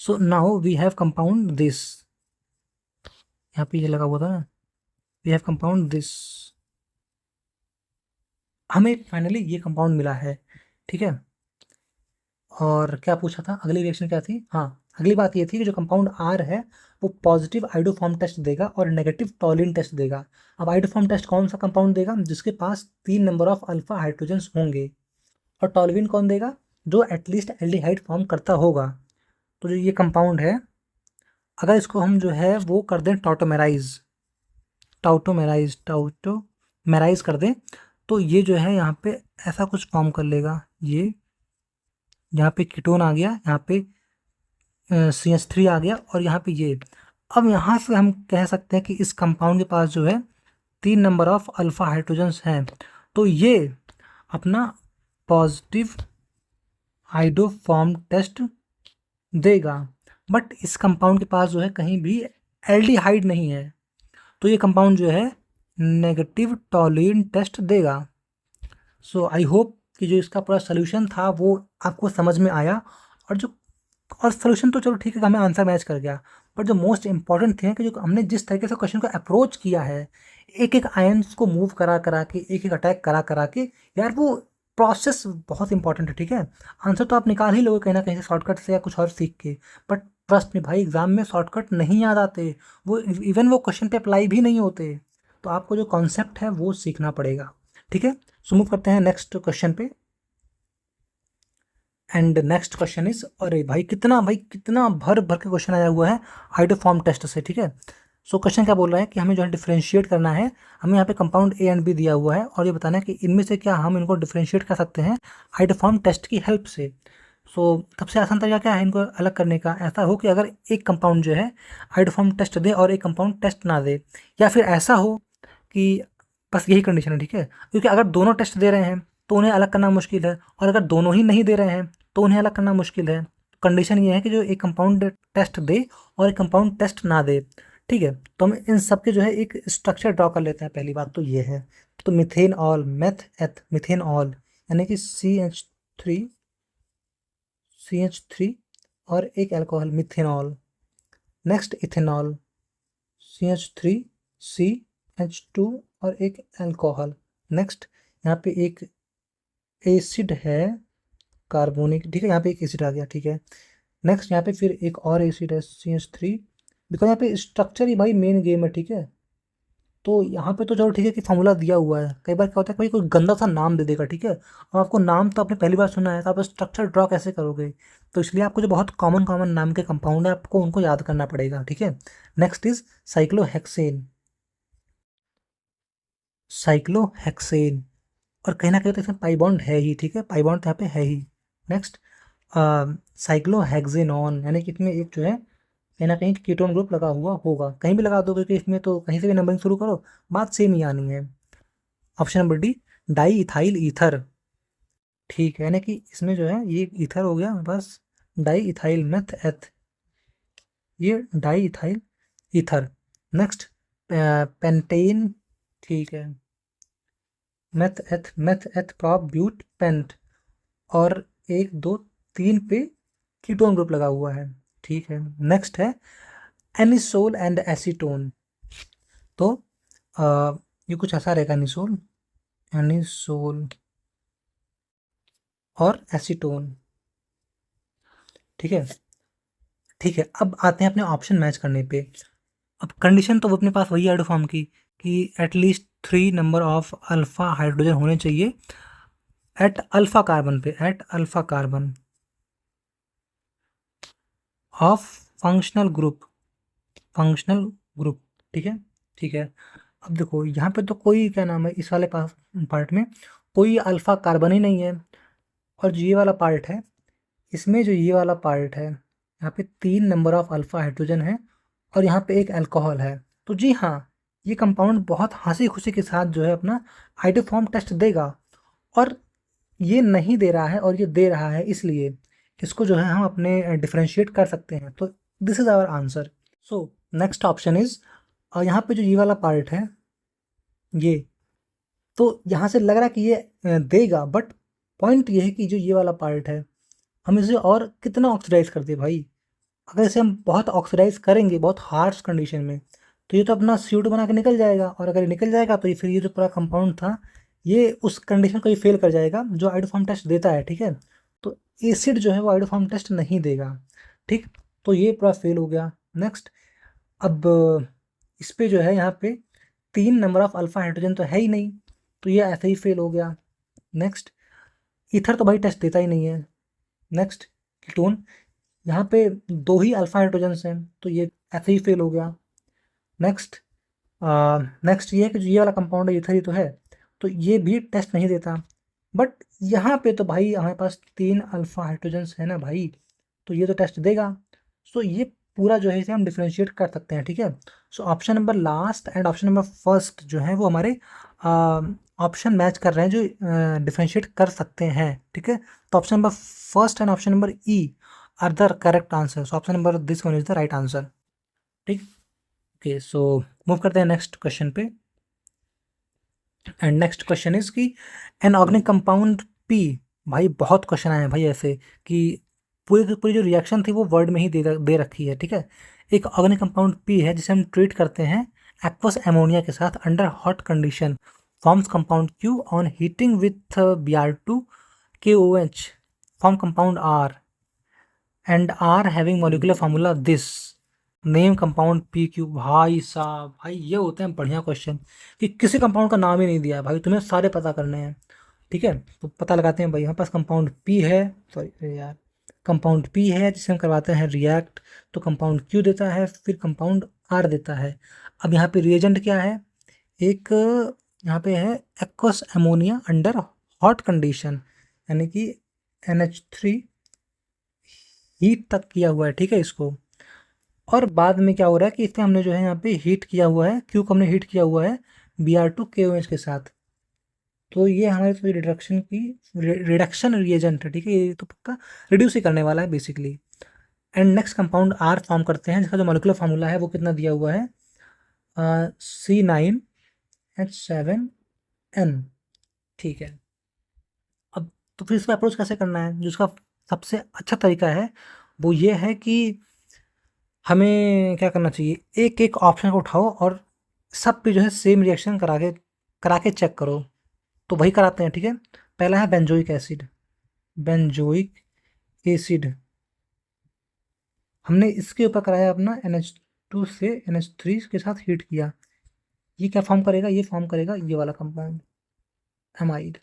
So now we have compound this, यहाँ पे ये लगा हुआ था ना, वी हैव कंपाउंड दिस, हमें फाइनली ये कंपाउंड मिला है, ठीक है। और क्या पूछा था, अगली रिएक्शन क्या थी, हाँ अगली बात ये थी कि जो कंपाउंड R है वो पॉजिटिव आइडोफॉर्म टेस्ट देगा और नेगेटिव टॉलिन टेस्ट देगा। अब आइडोफॉर्म टेस्ट कौन सा कंपाउंड देगा, जिसके पास 3 नंबर ऑफ अल्फा हाइड्रोजन्स होंगे, और टॉलविन कौन देगा, जो एटलीस्ट एल्डिहाइड फॉर्म करता होगा। तो जो ये कंपाउंड है, अगर इसको हम जो है वो कर दें टाउटोमेराइज कर दें, तो ये जो है यहाँ पे ऐसा कुछ फॉर्म कर लेगा, ये यहाँ पे कीटोन आ गया, यहाँ पे CH3 आ गया, और यहाँ पे ये, अब यहाँ से हम कह सकते हैं कि इस कंपाउंड के पास जो है 3 नंबर ऑफ अल्फा हाइड्रोजन्स हैं, तो ये अपना पॉजिटिव आइडोफॉर्म टेस्ट देगा, बट इस कंपाउंड के पास जो है कहीं भी एल्डिहाइड नहीं है, तो ये कंपाउंड जो है नेगेटिव टॉलीन टेस्ट देगा। सो आई होप कि जो इसका पूरा सोल्यूशन था वो आपको समझ में आया। और सोल्यूशन तो चलो ठीक है, हमें आंसर मैच कर गया, पर जो मोस्ट इंपॉर्टेंट थे कि जो हमने जिस तरीके से क्वेश्चन को अप्रोच किया है, एक एक आयंस को मूव करा करा के, एक एक अटैक करा करा के, यार वो प्रोसेस बहुत इंपॉर्टेंट है। ठीक है, आंसर तो आप निकाल ही लोगे कहीं ना कहीं से शॉर्टकट से या कुछ और सीख के, बट ट्रस्ट में भाई एग्जाम में शॉर्टकट नहीं याद आते, वो इवन वो क्वेश्चन पे अप्लाई भी नहीं होते। तो आपको जो कॉन्सेप्ट है वो सीखना पड़ेगा। ठीक है, सो मूव करते हैं नेक्स्ट क्वेश्चन पे। एंड नेक्स्ट क्वेश्चन इज, अरे भाई कितना भर भर के क्वेश्चन आया हुआ है हाइड्रोफॉर्म टेस्ट से। ठीक है, सो क्वेश्चन क्या बोल रहा है कि हमें जो है डिफरेंशिएट करना है, हमें यहाँ पे कंपाउंड ए एंड बी दिया हुआ है और ये बताना है कि इनमें से क्या हम इनको डिफरेंशिएट कर सकते हैं हाइड्रोफॉर्म टेस्ट की हेल्प से। सो सबसे आसान तरीका क्या है इनको अलग करने का, ऐसा हो कि अगर एक कंपाउंड जो है हाइड्रोफॉर्म टेस्ट दे और एक कंपाउंड टेस्ट ना दे, या फिर ऐसा हो कि बस यही कंडीशन है। ठीक है, क्योंकि अगर दोनों टेस्ट दे रहे हैं तो उन्हें अलग करना मुश्किल है, और अगर दोनों ही नहीं दे रहे हैं तो उन्हें अलग करना मुश्किल है। कंडीशन ये है कि जो एक कंपाउंड टेस्ट दे और एक कंपाउंड टेस्ट ना दे। ठीक है, तो हम इन सब के जो है एक स्ट्रक्चर ड्रॉ कर लेते हैं। पहली बात तो ये है, तो methanal meth eth methanal यानी कि CH3 और एक alcohol methanol. Next ethanol CH3CH2 और एक अल्कोहल। नेक्स्ट यहाँ पे एक एसिड है कार्बोनिक। ठीक है, यहाँ पे एक एसिड आ गया। ठीक है, नेक्स्ट यहाँ पे फिर एक और एसिड है CH3, बिकॉज यहाँ पे स्ट्रक्चर ही भाई मेन गेम है। ठीक है, तो यहाँ पे तो चलो ठीक है कि फॉर्मूला दिया हुआ है, कई बार क्या होता है कोई कोई गंदा सा नाम दे देगा। ठीक है, और आपको नाम तो आपने पहली बार सुना है, तो आप स्ट्रक्चर ड्रॉ कैसे करोगे। तो इसलिए आपको जो बहुत कॉमन कॉमन नाम के कंपाउंड है आपको उनको याद करना पड़ेगा। ठीक है, नेक्स्ट इज साइक्लोहेक्सेन। साइक्लोहेक्सेन, और कहीं ना कहीं तो इसमें पाई बॉन्ड है ही। ठीक है, पाई बॉन्ड तो यहाँ पे है ही। नेक्स्ट साइक्लोहेक्सेनॉन, यानी कि इसमें एक जो है कहीं ना कहीं कीटोन ग्रुप लगा हुआ होगा, कहीं भी लगा दो क्योंकि इसमें तो कहीं से भी नंबरिंग शुरू करो बात सेम ही आनी है। Option number D, di ethyl ether. ठीक है, यानी कि इसमें जो है ये ईथर हो गया बस, डाई इथाइल मेथ एथ, ये di ethyl ether. Next pentane. ठीक है, मेथ एथ प्रॉप ब्यूट पेंट, और 1 2 3 पे कीटोन ग्रुप लगा हुआ है। ठीक है, नेक्स्ट है एनिसोल एंड एसीटोन। तो ये कुछ ऐसा रहेगा, एनिसोल और एसीटोन। ठीक है, ठीक है, अब आते हैं अपने ऑप्शन मैच करने पे। अब कंडीशन तो वो अपने पास वही है फॉर्म की कि at least 3 number of alpha hydrogen होने चाहिए at alpha carbon of functional group. ठीक है, ठीक है, अब देखो यहाँ पे तो कोई क्या नाम है इस वाले पार्ट में कोई अल्फा कार्बन ही नहीं है, और जो ये वाला पार्ट है इसमें जो ये वाला पार्ट है यहाँ पे 3 नंबर ऑफ अल्फा हाइड्रोजन है और यहाँ पे एक अल्कोहल है। तो जी हाँ, ये कंपाउंड बहुत हंसी खुशी के साथ जो है अपना हाइड्रोफॉर्म टेस्ट देगा, और ये नहीं दे रहा है और ये दे रहा है, इसलिए इसको जो है हम अपने डिफ्रेंशिएट कर सकते हैं। तो this is our answer. So next option is, यहाँ पे जो ये वाला पार्ट है ये, तो यहाँ से लग रहा है कि ये देगा, बट पॉइंट ये है कि जो ये वाला पार्ट है हम इसे और कितना ऑक्सीडाइज कर दे भाई। अगर इसे हम बहुत ऑक्सीडाइज करेंगे बहुत हार्श कंडीशन में, तो ये तो अपना CO2 बना के निकल जाएगा, और अगर ये निकल जाएगा तो ये फिर ये जो पूरा कंपाउंड था ये उस कंडीशन को ही फेल कर जाएगा जो हाइड्रोफॉर्म टेस्ट देता है। ठीक है, तो एसिड जो है वो हाइड्रोफॉर्म टेस्ट नहीं देगा। ठीक, तो ये पूरा फेल हो गया। नेक्स्ट, अब इस पे जो है यहाँ पे 3 नंबर ऑफ अल्फा हाइड्रोजन तो है ही नहीं, तो ये ऐसे ही फेल हो गया। नेक्स्ट, ईथर तो भाई टेस्ट देता ही नहीं है। नेक्स्ट, कीटोन, यहाँ पे 2 ही अल्फा हाइड्रोजन्स हैं, तो ये ऐसे ही फेल हो गया। नेक्स्ट, नेक्स्ट ये है कि जो ये वाला कंपाउंड है ईथर ही तो है, तो ये भी टेस्ट नहीं देता। बट यहाँ पे तो भाई हमारे पास 3 अल्फा हाइड्रोजन्स है ना भाई, तो ये तो टेस्ट देगा। सो ये पूरा जो है इसे हम डिफ्रेंशिएट कर सकते हैं। ठीक है, so option number last and option number first जो है वो हमारे ऑप्शन मैच कर रहे हैं जो डिफ्रेंशिएट कर सकते हैं। ठीक है, तो option number first and option number E are the correct answer. So option number this one is the right answer. ठीक, ओके, सो मूव करते हैं नेक्स्ट क्वेश्चन पे। एंड नेक्स्ट क्वेश्चन इज कि एन ऑर्गेनिक कंपाउंड पी, भाई बहुत question आए हैं भाई ऐसे कि पूरी की पूरी जो रिएक्शन थी वो वर्ड में ही दे रखी है, ठीक है। एक ऑर्गेनिक कंपाउंड पी है जिसे हम ट्रीट करते हैं एक्वस एमोनिया के साथ under hot condition, forms compound Q on heating with Br2 KOH, form compound R and R having molecular formula this, name compound P Q. भाई साहब, भाई ये होते हैं बढ़िया क्वेश्चन कि किसी कंपाउंड का नाम ही नहीं दिया है भाई, तुम्हें सारे पता करने हैं, ठीक है। तो पता लगाते हैं भाई, हमारे पास कंपाउंड पी है, सॉरी यार, कंपाउंड पी है जिसे हम करवाते हैं रिएक्ट, तो कंपाउंड क्यू देता है, फिर कंपाउंड आर देता है। अब यहाँ पे रिएजेंट क्या है, एक यहाँ पे है aqueous ammonia under hot condition, यानी कि NH3 हीट तक किया हुआ है, ठीक है इसको। और बाद में क्या हो रहा है कि इसे हमने जो है यहाँ पे हीट किया हुआ है, क्यू को हमने हीट किया हुआ है Br2 KOH के साथ, तो ये हमारे तो रिडक्शन की रिडक्शन रिएजेंट है, ठीक है, ये तो पक्का रिड्यूस ही करने वाला है basically. And next compound R form करते हैं जिसका जो मॉलिक्यूलर फार्मूला है वो कितना दिया हुआ है, C9H7N, ठीक है। अब तो फिर इसका अप्रोच कैसे करना है, जो इसका सबसे अच्छा तरीका है वो ये है कि हमें क्या करना चाहिए, एक एक ऑप्शन को उठाओ और सब पे जो है सेम रिएक्शन करा के चेक करो। तो वही कराते हैं, ठीक है। पहला है बेंजोइक एसिड, बेंजोइक एसिड हमने इसके ऊपर कराया अपना NH2 से NH3 के साथ हीट किया, ये क्या फॉर्म करेगा, ये फॉर्म करेगा ये वाला कंपाउंड एमाइड,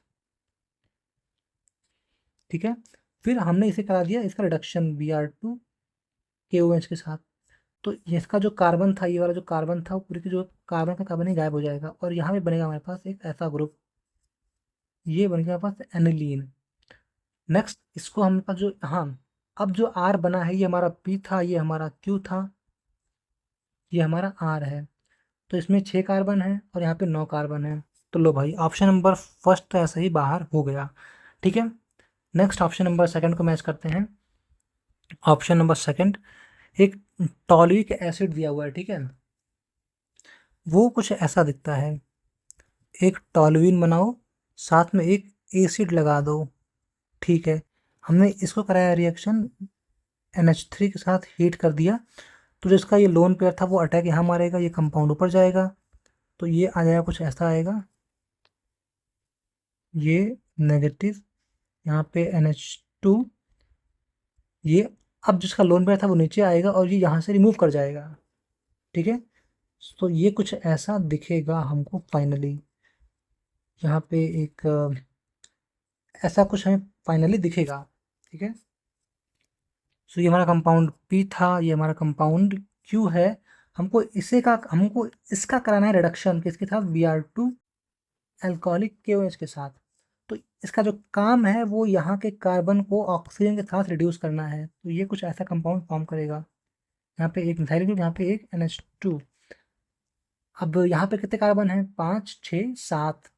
ठीक है। फिर हमने इसे करा दिया इसका रिडक्शन Br2 KOH के साथ, तो इसका जो कार्बन था, ये वाला जो कार्बन था वो पूरी की जो कार्बन का कार्बन ही गायब हो जाएगा और यहाँ पे बनेगा हमारे पास एक ऐसा ग्रुप, ये बन गया हमारे पास एनिलीन। नेक्स्ट इसको हमारे पास जो, हाँ, अब जो आर बना है ये हमारा पी था, ये हमारा क्यू था, ये हमारा आर है, तो इसमें 6 कार्बन है और यहाँ पे 9 कार्बन है। तो लो भाई, ऑप्शन नंबर फर्स्ट तो ऐसे ही बाहर हो गया, ठीक है। नेक्स्ट ऑप्शन नंबर सेकंड को मैच करते हैं। ऑप्शन नंबर सेकंड, एक टॉलिक एसिड दिया हुआ है, ठीक है, वो कुछ ऐसा दिखता है, एक टॉलुइन बनाओ, साथ में एक एसिड लगा दो, ठीक है। हमने इसको कराया रिएक्शन, NH3 के साथ हीट कर दिया, तो जिसका ये लोन पेयर था वो अटैक यहाँ मारेगा, ये कंपाउंड ऊपर जाएगा, तो ये आ जाएगा कुछ ऐसा आएगा, ये नेगेटिव, यहाँ पे NH2, ये अब जिसका लोन पेयर था वो नीचे आएगा और ये यहाँ से रिमूव कर जाएगा, ठीक है। तो ये कुछ ऐसा दिखेगा हमको फाइनली, यहाँ पे एक ऐसा कुछ हमें फाइनली दिखेगा, ठीक है। सो ये हमारा कंपाउंड पी था, ये हमारा कंपाउंड क्यू है, हमको इसका कराना है रिडक्शन, किसके साथ, Br2 अल्कोहलिक KOH के साथ। तो इसका जो काम है वो यहाँ के कार्बन को ऑक्सीजन के साथ रिड्यूस करना है, तो ये कुछ ऐसा कंपाउंड फॉर्म करेगा, यहाँ पे एक मिथाइल ग्रुप, यहाँ पे एक NH2। अब यहाँ पे कितने कार्बन हैं, 5 6 7,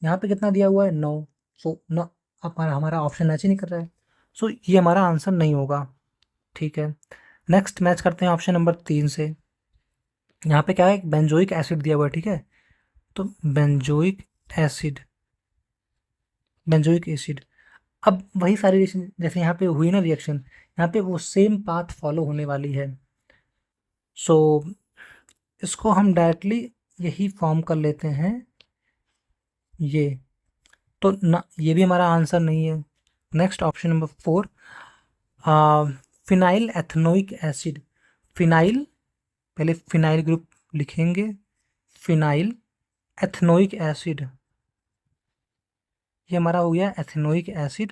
यहाँ पे कितना दिया हुआ है, 9, सो 9, अब हमारा ऑप्शन मैच ही नहीं कर रहा है, सो ये हमारा आंसर नहीं होगा, ठीक है। नेक्स्ट मैच करते हैं ऑप्शन नंबर 3 से। यहाँ पे क्या है, बेंजोइक एसिड दिया हुआ है, ठीक है, तो बेंजोइक एसिड, बेंजोइक एसिड, अब वही सारी रिएक्शन जैसे यहाँ पे हुई ना रिएक्शन, यहाँ पे वो सेम पाथ फॉलो होने वाली है। सो इसको हम डायरेक्टली यही फॉर्म कर लेते हैं, ये तो ना, ये भी हमारा आंसर नहीं है। Next option number 4, phenyl ethanoic acid, phenyl, पहले फिनाइल ग्रुप लिखेंगे, फिनाइल एथनोइक एसिड, ये हमारा हो गया एथनोइक एसिड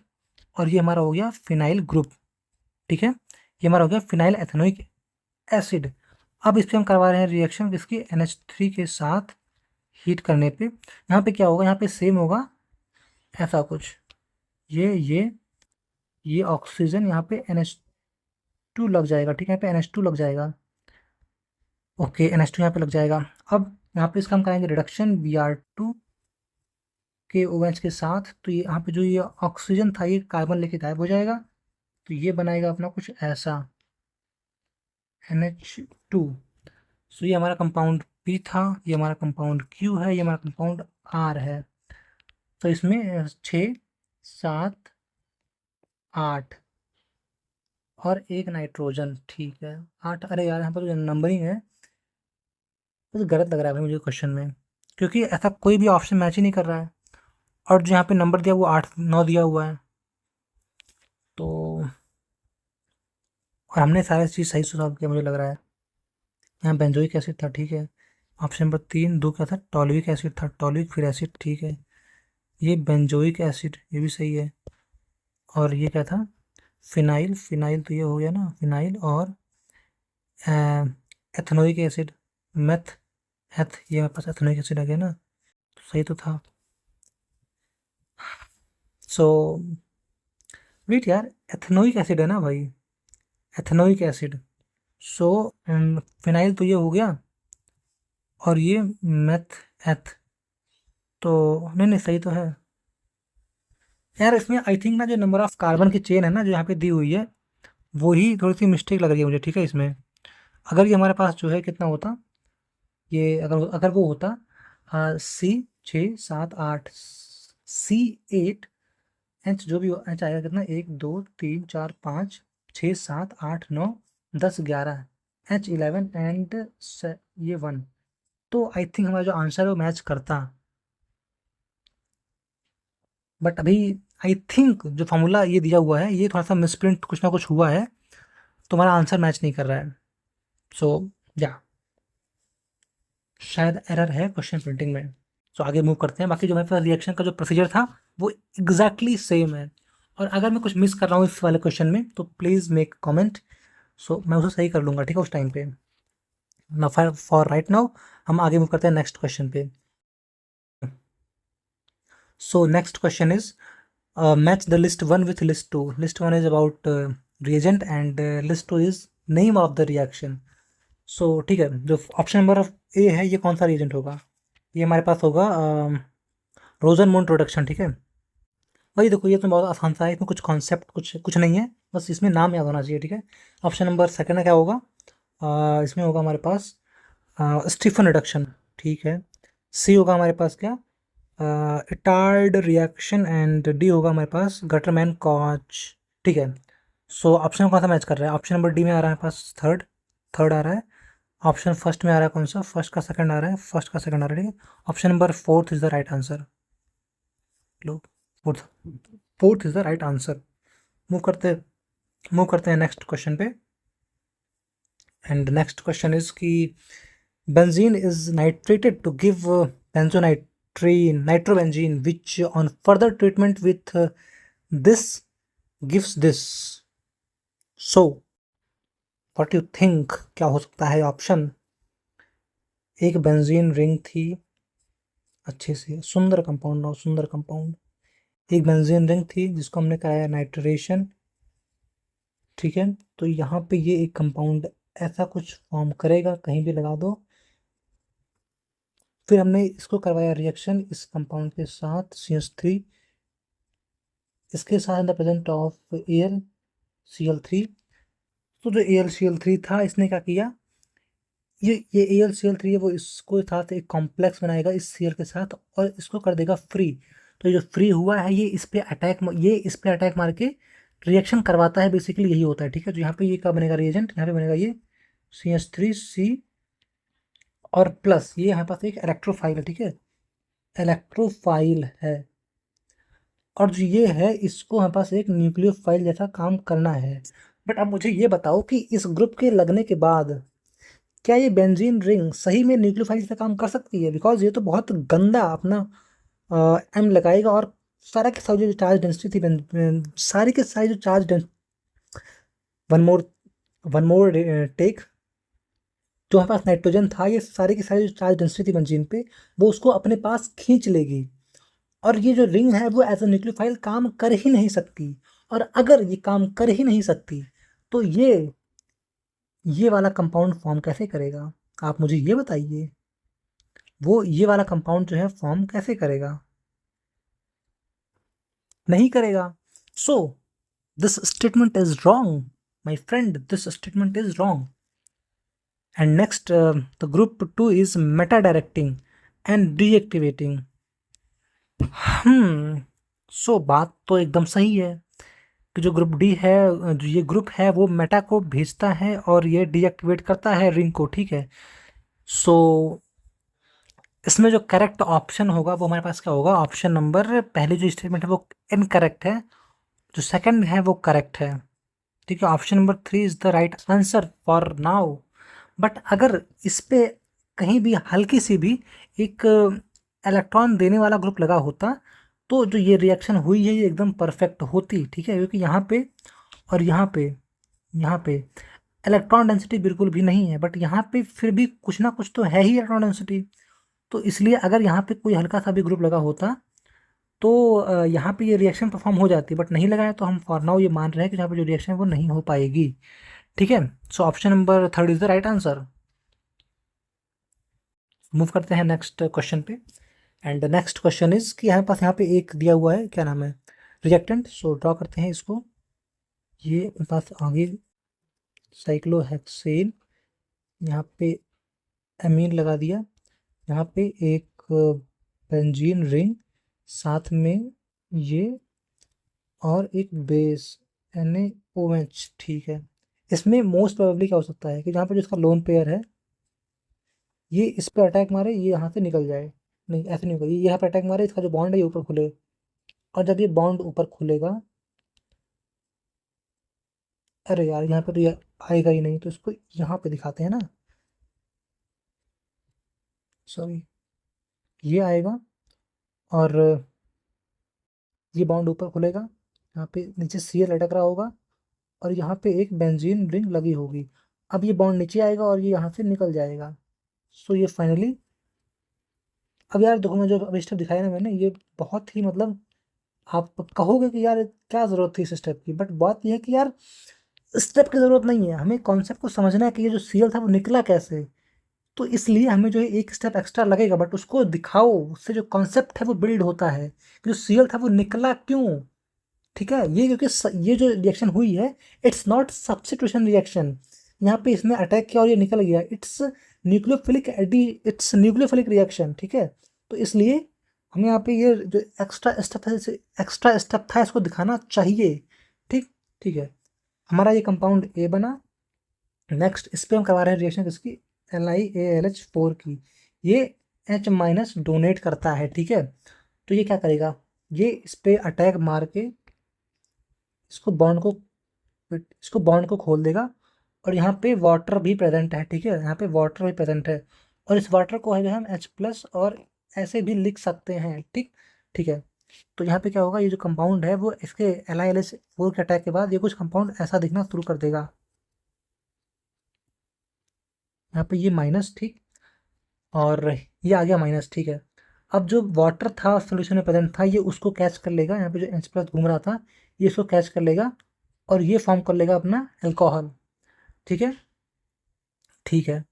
और ये हमारा हो गया फिनाइल ग्रुप, ठीक है, ये हमारा हो गया फिनाइल एथनोइक एसिड। अब इस पर हम करवा रहे हैं रिएक्शन किसकी, NH3 के साथ हीट करने पे, यहाँ पे क्या होगा, यहाँ पे सेम होगा ऐसा कुछ, ये ऑक्सीजन यहाँ पे NH2 लग जाएगा, ठीक है, यहाँ पे NH2 लग जाएगा, ओके, NH2 यहाँ पे लग जाएगा। अब यहाँ पे इसका हम कराएंगे रिडक्शन Br2 के OH के साथ, तो ये यहाँ पे जो ये ऑक्सीजन था ये कार्बन लेके गायब हो जाएगा, तो ये बनाएगा अपना कुछ ऐसा NH2। सो ये हमारा कंपाउंड पी था, ये हमारा कंपाउंड क्यू है, ये हमारा कंपाउंड आर है, तो इसमें 6 7 8 और एक नाइट्रोजन, ठीक है 8। अरे यार यहाँ पर जो नंबरिंग है तो गलत लग रहा है भाई मुझे क्वेश्चन में, क्योंकि ऐसा कोई भी ऑप्शन मैच ही नहीं कर रहा है, और जो यहाँ पे नंबर दिया वो 8 9 दिया हुआ है। तो और हमने सारी चीज़ सही से सॉल्व किया मुझे लग रहा है। यहाँ बेंजोइक एसिड था, ठीक है। ऑप्शन नंबर 3 2 क्या था, टॉलविक एसिड था, टॉलविक फिर एसिड, ठीक है। ये बेंजोइक एसिड, ये भी सही है। और ये क्या था, फिनाइल, फिनाइल तो ये हो गया ना, फिनाइल। और एथनोइक एसिड, मेथ एथ, ये मेरे पास एथनोइक एसिड आ गया ना, तो सही तो था। सो वेट यार, एथनोइक एसिड है ना भाई, एथनोइक एसिड। सो फिनाइल तो ये हो गया, और ये मेथ एथ, तो नहीं नहीं सही तो है यार। इसमें आई थिंक ना जो नंबर ऑफ कार्बन की चेन है ना जो यहाँ पे दी हुई है, वो ही थोड़ी सी मिस्टेक लग रही है मुझे, ठीक है। इसमें अगर ये हमारे पास जो है कितना होता, ये अगर अगर वो होता सी 6 7 8, C 8, एच जो भी एच आएगा कितना, 1 2 3 4 5 6 7 8 9 10 11, H 11 एंड ये 1। तो आई थिंक हमारा जो आंसर है वो मैच करता, बट अभी आई थिंक जो फॉर्मूला ये दिया हुआ है ये थोड़ा सा मिसप्रिंट कुछ ना कुछ हुआ है, तो हमारा आंसर मैच नहीं कर रहा है। सो या शायद एरर है क्वेश्चन प्रिंटिंग में। सो आगे मूव करते हैं। बाकी जो मेरे पास रिएक्शन का जो प्रोसीजर था वो एग्जैक्टली सेम है, और अगर मैं कुछ मिस कर रहा हूँ इस वाले क्वेश्चन में तो प्लीज़ मेक कमेंट, सो मैं उसे सही कर लूँगा, ठीक है, उस टाइम पे ना। फॉर राइट नाउ हम आगे मूव करते हैं नेक्स्ट क्वेश्चन पे। So next question is match the list 1 with list 2। List 1 is about reagent and list 2 is name of the reaction। सो ठीक है, जो ऑप्शन नंबर ए है ये कौन सा रिएजेंट होगा, ये हमारे पास होगा रोजन-मून प्रोडक्शन, ठीक है। वही देखो, ये तो बहुत आसान सा है, इसमें कुछ कॉन्सेप्ट कुछ कुछ नहीं है, बस इसमें नाम याद होना चाहिए, ठीक है। ऑप्शन नंबर सेकंड क्या होगा, इसमें होगा हमारे पास स्टीफन रिडक्शन, ठीक है। सी होगा हमारे पास क्या, इटार्ड रिएक्शन, एंड डी होगा हमारे पास गटरमैन कॉच, ठीक है। सो ऑप्शन कौन सा मैच कर रहा है, ऑप्शन नंबर डी में आ रहा है पास थर्ड, थर्ड आ रहा है। ऑप्शन फर्स्ट में आ रहा है कौन सा, फर्स्ट का सेकंड आ रहा है, फर्स्ट का सेकंड आ रहा है, ठीक है। Option number fourth is the right answer. लो, fourth, fourth is the right answer. Move करते हैं नेक्स्ट क्वेश्चन पे। एंड नेक्स्ट क्वेश्चन इज कि benzene is nitrated to give benzonitrine nitrobenzene which on further treatment with this gives this. So what you think क्या हो सकता है option. एक benzene ring थी, अच्छे से सुंदर कंपाउंड, और सुंदर कंपाउंड, एक बेंजीन रिंग थी जिसको हमने कराया नाइट्रेशन, ठीक है। तो यहाँ पे ये एक कंपाउंड ऐसा कुछ फॉर्म करेगा, कहीं भी लगा दो। फिर हमने इसको करवाया रिएक्शन इस कंपाउंड के साथ CH3, इसके साथ द प्रेजेंट ऑफ AlCl3। तो जो AlCl3 था इसने क्या किया, ये AlCl3 है वो इसको साथ एक कॉम्प्लेक्स बनाएगा इस Cl के साथ और इसको कर देगा फ्री। तो जो फ्री हुआ है ये इस पे अटैक मार के रिएक्शन करवाता है, बेसिकली यही होता है, ठीक है। तो यहाँ पे ये क्या बनेगा रिएजेंट, यहाँ पे बनेगा ये CH3C और प्लस ये हमारे पास एक इलेक्ट्रोफाइल है, ठीक है, इलेक्ट्रोफाइल है। और जो ये है इसको हमारे पास एक न्यूक्लियोफाइल जैसा काम करना है। बट अब मुझे ये बताओ कि इस ग्रुप के लगने के बाद क्या ये बेंजीन रिंग सही में न्यूक्लियोफाइल जैसा काम कर सकती है, बिकॉज ये तो बहुत गंदा अपना एम लगाएगा और सारा के सारी जो चार्ज डेंसिटी थी, सारी के सारी जो चार्ज, वन मोर टेक, जो हमारे पास नाइट्रोजन था, ये सारी की सारी जो चार्ज डेंसिटी थी बेंजीन पे वो उसको अपने पास खींच लेगी, और ये जो रिंग है वो एज अ न्यूक्लियोफाइल काम कर ही नहीं सकती। और अगर ये काम कर ही नहीं सकती तो ये वाला कंपाउंड फॉर्म कैसे करेगा, आप मुझे ये बताइए, वो ये वाला कंपाउंड जो है फॉर्म कैसे करेगा, नहीं करेगा। So this statement is wrong my friend, this statement is wrong. And next the group 2 is meta directing and deactivating। सो बात तो एकदम सही है कि जो ग्रुप डी है, जो ये ग्रुप है वो मेटा को भेजता है और ये डीएक्टिवेट करता है रिंग को, ठीक है। सो इसमें जो करेक्ट ऑप्शन होगा वो हमारे पास क्या होगा, ऑप्शन नंबर पहले जो स्टेटमेंट है वो इनकरेक्ट है, जो सेकंड है वो करेक्ट है, ठीक है। Option number 3 is the right answer for now. But अगर इस पे कहीं भी हल्की सी भी एक इलेक्ट्रॉन देने वाला ग्रुप लगा होता तो जो ये रिएक्शन हुई है ये एकदम परफेक्ट होती, ठीक है, क्योंकि यहाँ पे और यहाँ पे इलेक्ट्रॉन डेंसिटी बिल्कुल भी नहीं है, बट यहाँ पे फिर भी कुछ ना कुछ तो है ही इलेक्ट्रॉन डेंसिटी। तो इसलिए अगर यहाँ पे कोई हल्का सा भी ग्रुप लगा होता तो यहाँ पे ये रिएक्शन परफॉर्म हो जाती, बट नहीं लगा है तो हम फॉर नाउ ये मान रहे हैं कि यहाँ पे जो रिएक्शन है वो नहीं हो पाएगी, ठीक है। So option number 3 is the right answer. Move करते हैं नेक्स्ट क्वेश्चन पे। एंड नेक्स्ट क्वेश्चन इज कि हमारे पास यहाँ पे एक दिया हुआ है, क्या नाम है, रिएक्टेंट। सो ड्रॉ करते हैं इसको। ये अपने पास आगे साइक्लोहेक्सेन, यहाँ पे एमीन लगा दिया, यहाँ पे एक बेंजीन रिंग, साथ में ये और एक बेस NaOH, ठीक है। इसमें मोस्ट प्रोबेबली क्या हो सकता है कि जहाँ पे जो इसका लोन पेयर है ये इस पर अटैक मारे, ये यहाँ से निकल जाए। नहीं, ऐसे नहीं होगा, ये यहाँ पर अटैक मारे, इसका जो बॉन्ड है ये ऊपर खुले, और जब ये बॉन्ड ऊपर खुलेगा, अरे यार यहाँ पे तो ये आएगा ही नहीं, तो इसको यहाँ पे दिखाते हैं ना, सॉरी, ये आएगा और ये बॉन्ड ऊपर खुलेगा, यहाँ पे नीचे Cl लटक रहा होगा और यहाँ पे एक बेंजीन रिंग लगी होगी। अब ये बॉन्ड नीचे आएगा और ये यहाँ से निकल जाएगा। सो ये फाइनली, अब यार देखो मैं जो अभी स्टेप दिखाया ना मैंने, ये बहुत ही मतलब आप कहोगे कि यार क्या ज़रूरत थी इस स्टेप की, बट बात ये है कि यार स्टेप की ज़रूरत नहीं है, हमें कॉन्सेप्ट को समझना है कि ये जो Cl था वो निकला कैसे। तो इसलिए हमें जो है एक स्टेप एक्स्ट्रा लगेगा, बट उसको दिखाओ, उससे जो कॉन्सेप्ट है वो बिल्ड होता है कि जो Cl था वो निकला क्यों, ठीक है। ये क्योंकि ये जो रिएक्शन हुई है इट्स नॉट सब्स्टिट्यूशन रिएक्शन, यहाँ पे इसने अटैक किया और ये निकल गया, it's nucleophilic add, it's nucleophilic reaction, ठीक है। तो इसलिए हमें यहाँ पे ये जो एक्स्ट्रा स्टेप था इसको दिखाना चाहिए, ठीक, ठीक है। हमारा ये कंपाउंड ए बना। नेक्स्ट इस पर हम करवा रहे हैं रिएक्शन किसकी, LiAlH4 की। ये H- डोनेट करता है, ठीक है। तो ये क्या करेगा, ये इस पर अटैक मार के इसको बॉन्ड को इसको बॉन्ड को खोल देगा, और यहाँ पे वाटर भी प्रेजेंट है, ठीक है, यहाँ पे वाटर भी प्रेजेंट है, और इस वाटर को है जो हम H+ और ऐसे भी लिख सकते हैं, ठीक, ठीक है। तो यहाँ पे क्या होगा, ये जो कंपाउंड है वो इसके LiLH4 के अटैक के बाद ये कुछ कंपाउंड ऐसा दिखना शुरू कर देगा, यहाँ पे ये माइनस, ठीक, और ये आ गया माइनस, ठीक है। अब जो वाटर था सोल्यूशन में प्रेजेंट था ये उसको कैच कर लेगा, यहाँ पे जो H+ घूम रहा था ये इसको कैच कर लेगा और ये फॉर्म कर लेगा अपना एल्कोहल, ठीक है, ठीक है।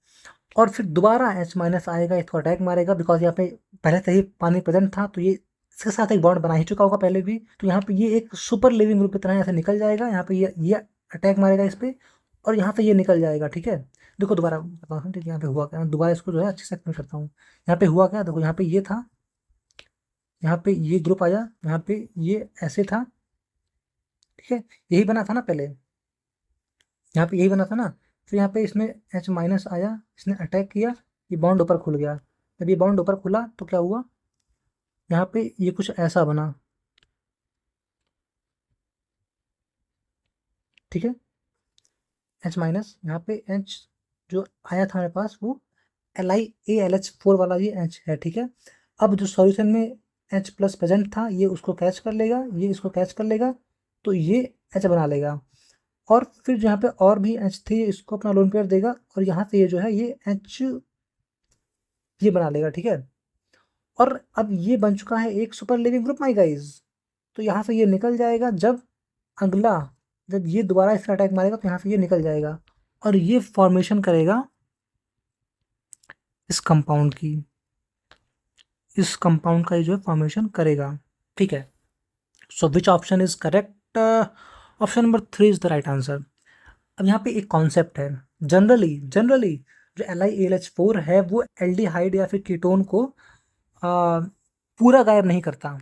और फिर दोबारा H- आएगा, इसको अटैक मारेगा, बिकॉज यहाँ पे पहले से ही पानी प्रेजेंट था, तो ये इसके साथ एक बॉन्ड बना ही चुका होगा पहले भी, तो यहाँ पे ये एक सुपर लिविंग ग्रुप की तरह यहाँ से निकल जाएगा, यहाँ पे ये अटैक मारेगा इस पर और यहाँ से ये निकल जाएगा, ठीक है। देखो दोबारा बताता हूँ, ठीक है, यहाँ पे हुआ क्या, मैं दोबारा इसको जो है अच्छे से एक्सप्लेन करता हूँ। यहाँ पे हुआ क्या, देखो यहाँ पे ये था, यहाँ पे ये ग्रुप आया, यहाँ पे ये ऐसे था, ठीक है, यही बना था ना पहले, यहाँ पे यही बना था ना। फिर यहाँ पे इसमें H- आया, इसने अटैक किया, ये बॉन्ड ऊपर खुल गया। जब ये बॉन्ड ऊपर खुला तो क्या हुआ, यहाँ पे ये कुछ ऐसा बना, ठीक है, H-, यहाँ पे H जो आया था मेरे पास वो LiAlH4 वाला ये H है, ठीक है। अब जो सॉल्यूशन में H+ प्रेजेंट था ये उसको कैच कर लेगा, ये इसको कैच कर लेगा, तो ये H बना लेगा, और फिर जो यहाँ पे और भी H थे इसको अपना लोन पेयर देगा, और यहाँ से ये जो है ये H ये बना लेगा, ठीक है। और अब ये बन चुका है एक super leaving group my guys. तो यहाँ से ये निकल जाएगा, जब अगला जब ये दोबारा इसका अटैक मारेगा तो यहाँ से ये निकल जाएगा और ये फॉर्मेशन करेगा इस कंपाउंड की, इस कंपाउंड का ये जो है फॉर्मेशन करेगा, ठीक है। So which option is correct, option number 3 is the right answer. अब यहाँ पे एक कॉन्सेप्ट है, जनरली जो LiAlH4 है वो एल्डिहाइड या फिर कीटोन को पूरा गायब नहीं करता।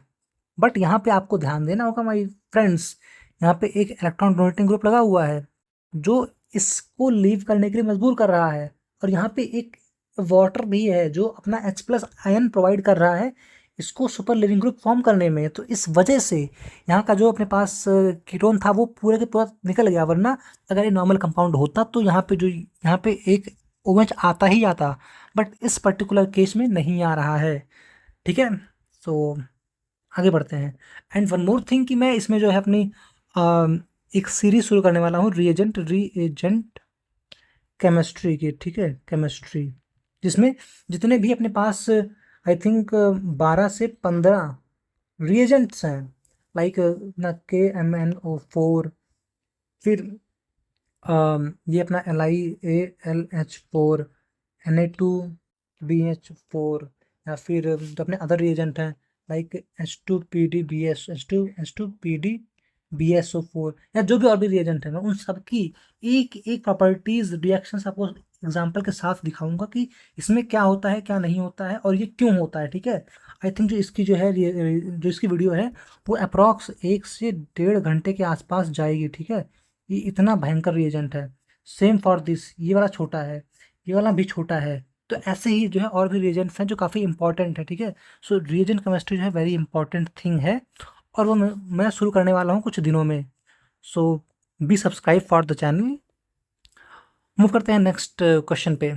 बट यहाँ पे आपको ध्यान देना होगा माय फ्रेंड्स, यहाँ पे एक इलेक्ट्रॉन डोनेटिंग ग्रुप लगा हुआ है जो इसको लीव करने के लिए मजबूर कर रहा है, और यहाँ पे एक वाटर भी है जो अपना H प्लस आयन प्रोवाइड कर रहा है इसको सुपर लिविंग ग्रुप फॉर्म करने में। तो इस वजह से यहाँ का जो अपने पास कीटोन था वो पूरे के पूरा निकल गया, वरना अगर ये नॉर्मल कंपाउंड होता तो यहाँ पे एक OH आता ही आता, बट इस पर्टिकुलर केस में नहीं आ रहा है। ठीक है, सो आगे बढ़ते हैं। एंड वन मोर थिंग कि मैं इसमें जो है अपनी एक सीरीज शुरू करने वाला हूँ रीएजेंट केमिस्ट्री की। ठीक है, केमिस्ट्री, जिसमें जितने भी अपने पास आई थिंक 12 से 15 रिएजेंट्स हैं, लाइक ना KMnO4, फिर ये अपना LiAlH4, Na2BH4, या फिर जो अपने अदर रिएजेंट हैं लाइक H2PDBS, H2PDBSO4, या जो भी और भी रिएजेंट हैं, मैं उन सब की एक एक प्रॉपर्टीज रिएक्शंस आपको एग्जांपल के साथ दिखाऊंगा कि इसमें क्या होता है क्या नहीं होता है और ये क्यों होता है। ठीक है, आई थिंक जो इसकी जो है जो इसकी वीडियो है वो अप्रॉक्स 1 से 1.5 घंटे के आसपास जाएगी। ठीक है, ये इतना भयंकर रिएजेंट है। सेम फॉर दिस, ये वाला छोटा है, ये वाला भी छोटा है। तो ऐसे ही जो है और भी रिएजेंट्स हैं जो काफ़ी इंपॉर्टेंट है। ठीक है, सो रिएजेंट केमिस्ट्री जो है वेरी इंपॉर्टेंट थिंग है, और वो मैं शुरू करने वाला हूँ कुछ दिनों में। So be subscribe for the channel. Move करते हैं नेक्स्ट क्वेश्चन पे।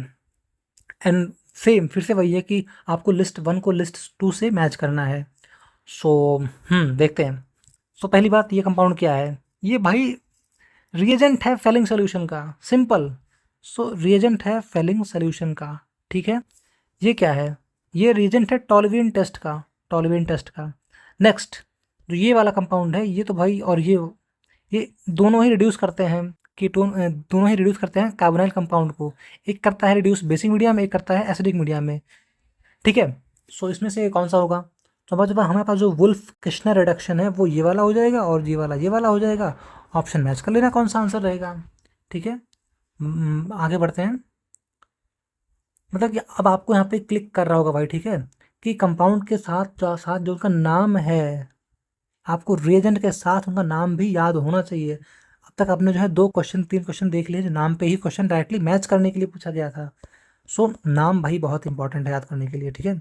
एंड सेम फिर से वही है कि आपको लिस्ट 1 को लिस्ट 2 से मैच करना है। सो देखते हैं। सो पहली बात, ये कंपाउंड क्या है? ये भाई रिएजेंट है फेलिंग सोल्यूशन का, सिंपल। सो रिएजेंट है फेलिंग सोल्यूशन का। ठीक है, ये क्या है? ये रिएजेंट है टॉलवेन टेस्ट का, टॉलवेन टेस्ट का। नेक्स्ट जो ये वाला कंपाउंड है, ये तो भाई, और ये दोनों ही रिड्यूस करते हैं कीटोन, दोनों ही रिड्यूस करते हैं कार्बोनाइल कंपाउंड को। एक करता है रिड्यूस बेसिक मीडियम में, एक करता है एसिडिक मीडियम में। ठीक है, सो इसमें से कौन सा होगा? तो जब हमारे पास जो वुल्फ किश्नर रिडक्शन है वो ये वाला हो जाएगा, और ये वाला हो जाएगा। ऑप्शन मैच कर लेना कौन सा आंसर रहेगा। ठीक है, आगे बढ़ते हैं। मतलब कि अब आपको यहाँ पे क्लिक कर रहा होगा भाई। ठीक है, कि कंपाउंड के साथ जो उनका नाम है, आपको रिएजेंट के साथ उनका नाम भी याद होना चाहिए। अब तक आपने जो है 3 क्वेश्चन देख लिए जो नाम पे ही क्वेश्चन डायरेक्टली मैच करने के लिए पूछा गया था। सो नाम भाई बहुत इंपॉर्टेंट है याद करने के लिए। ठीक है,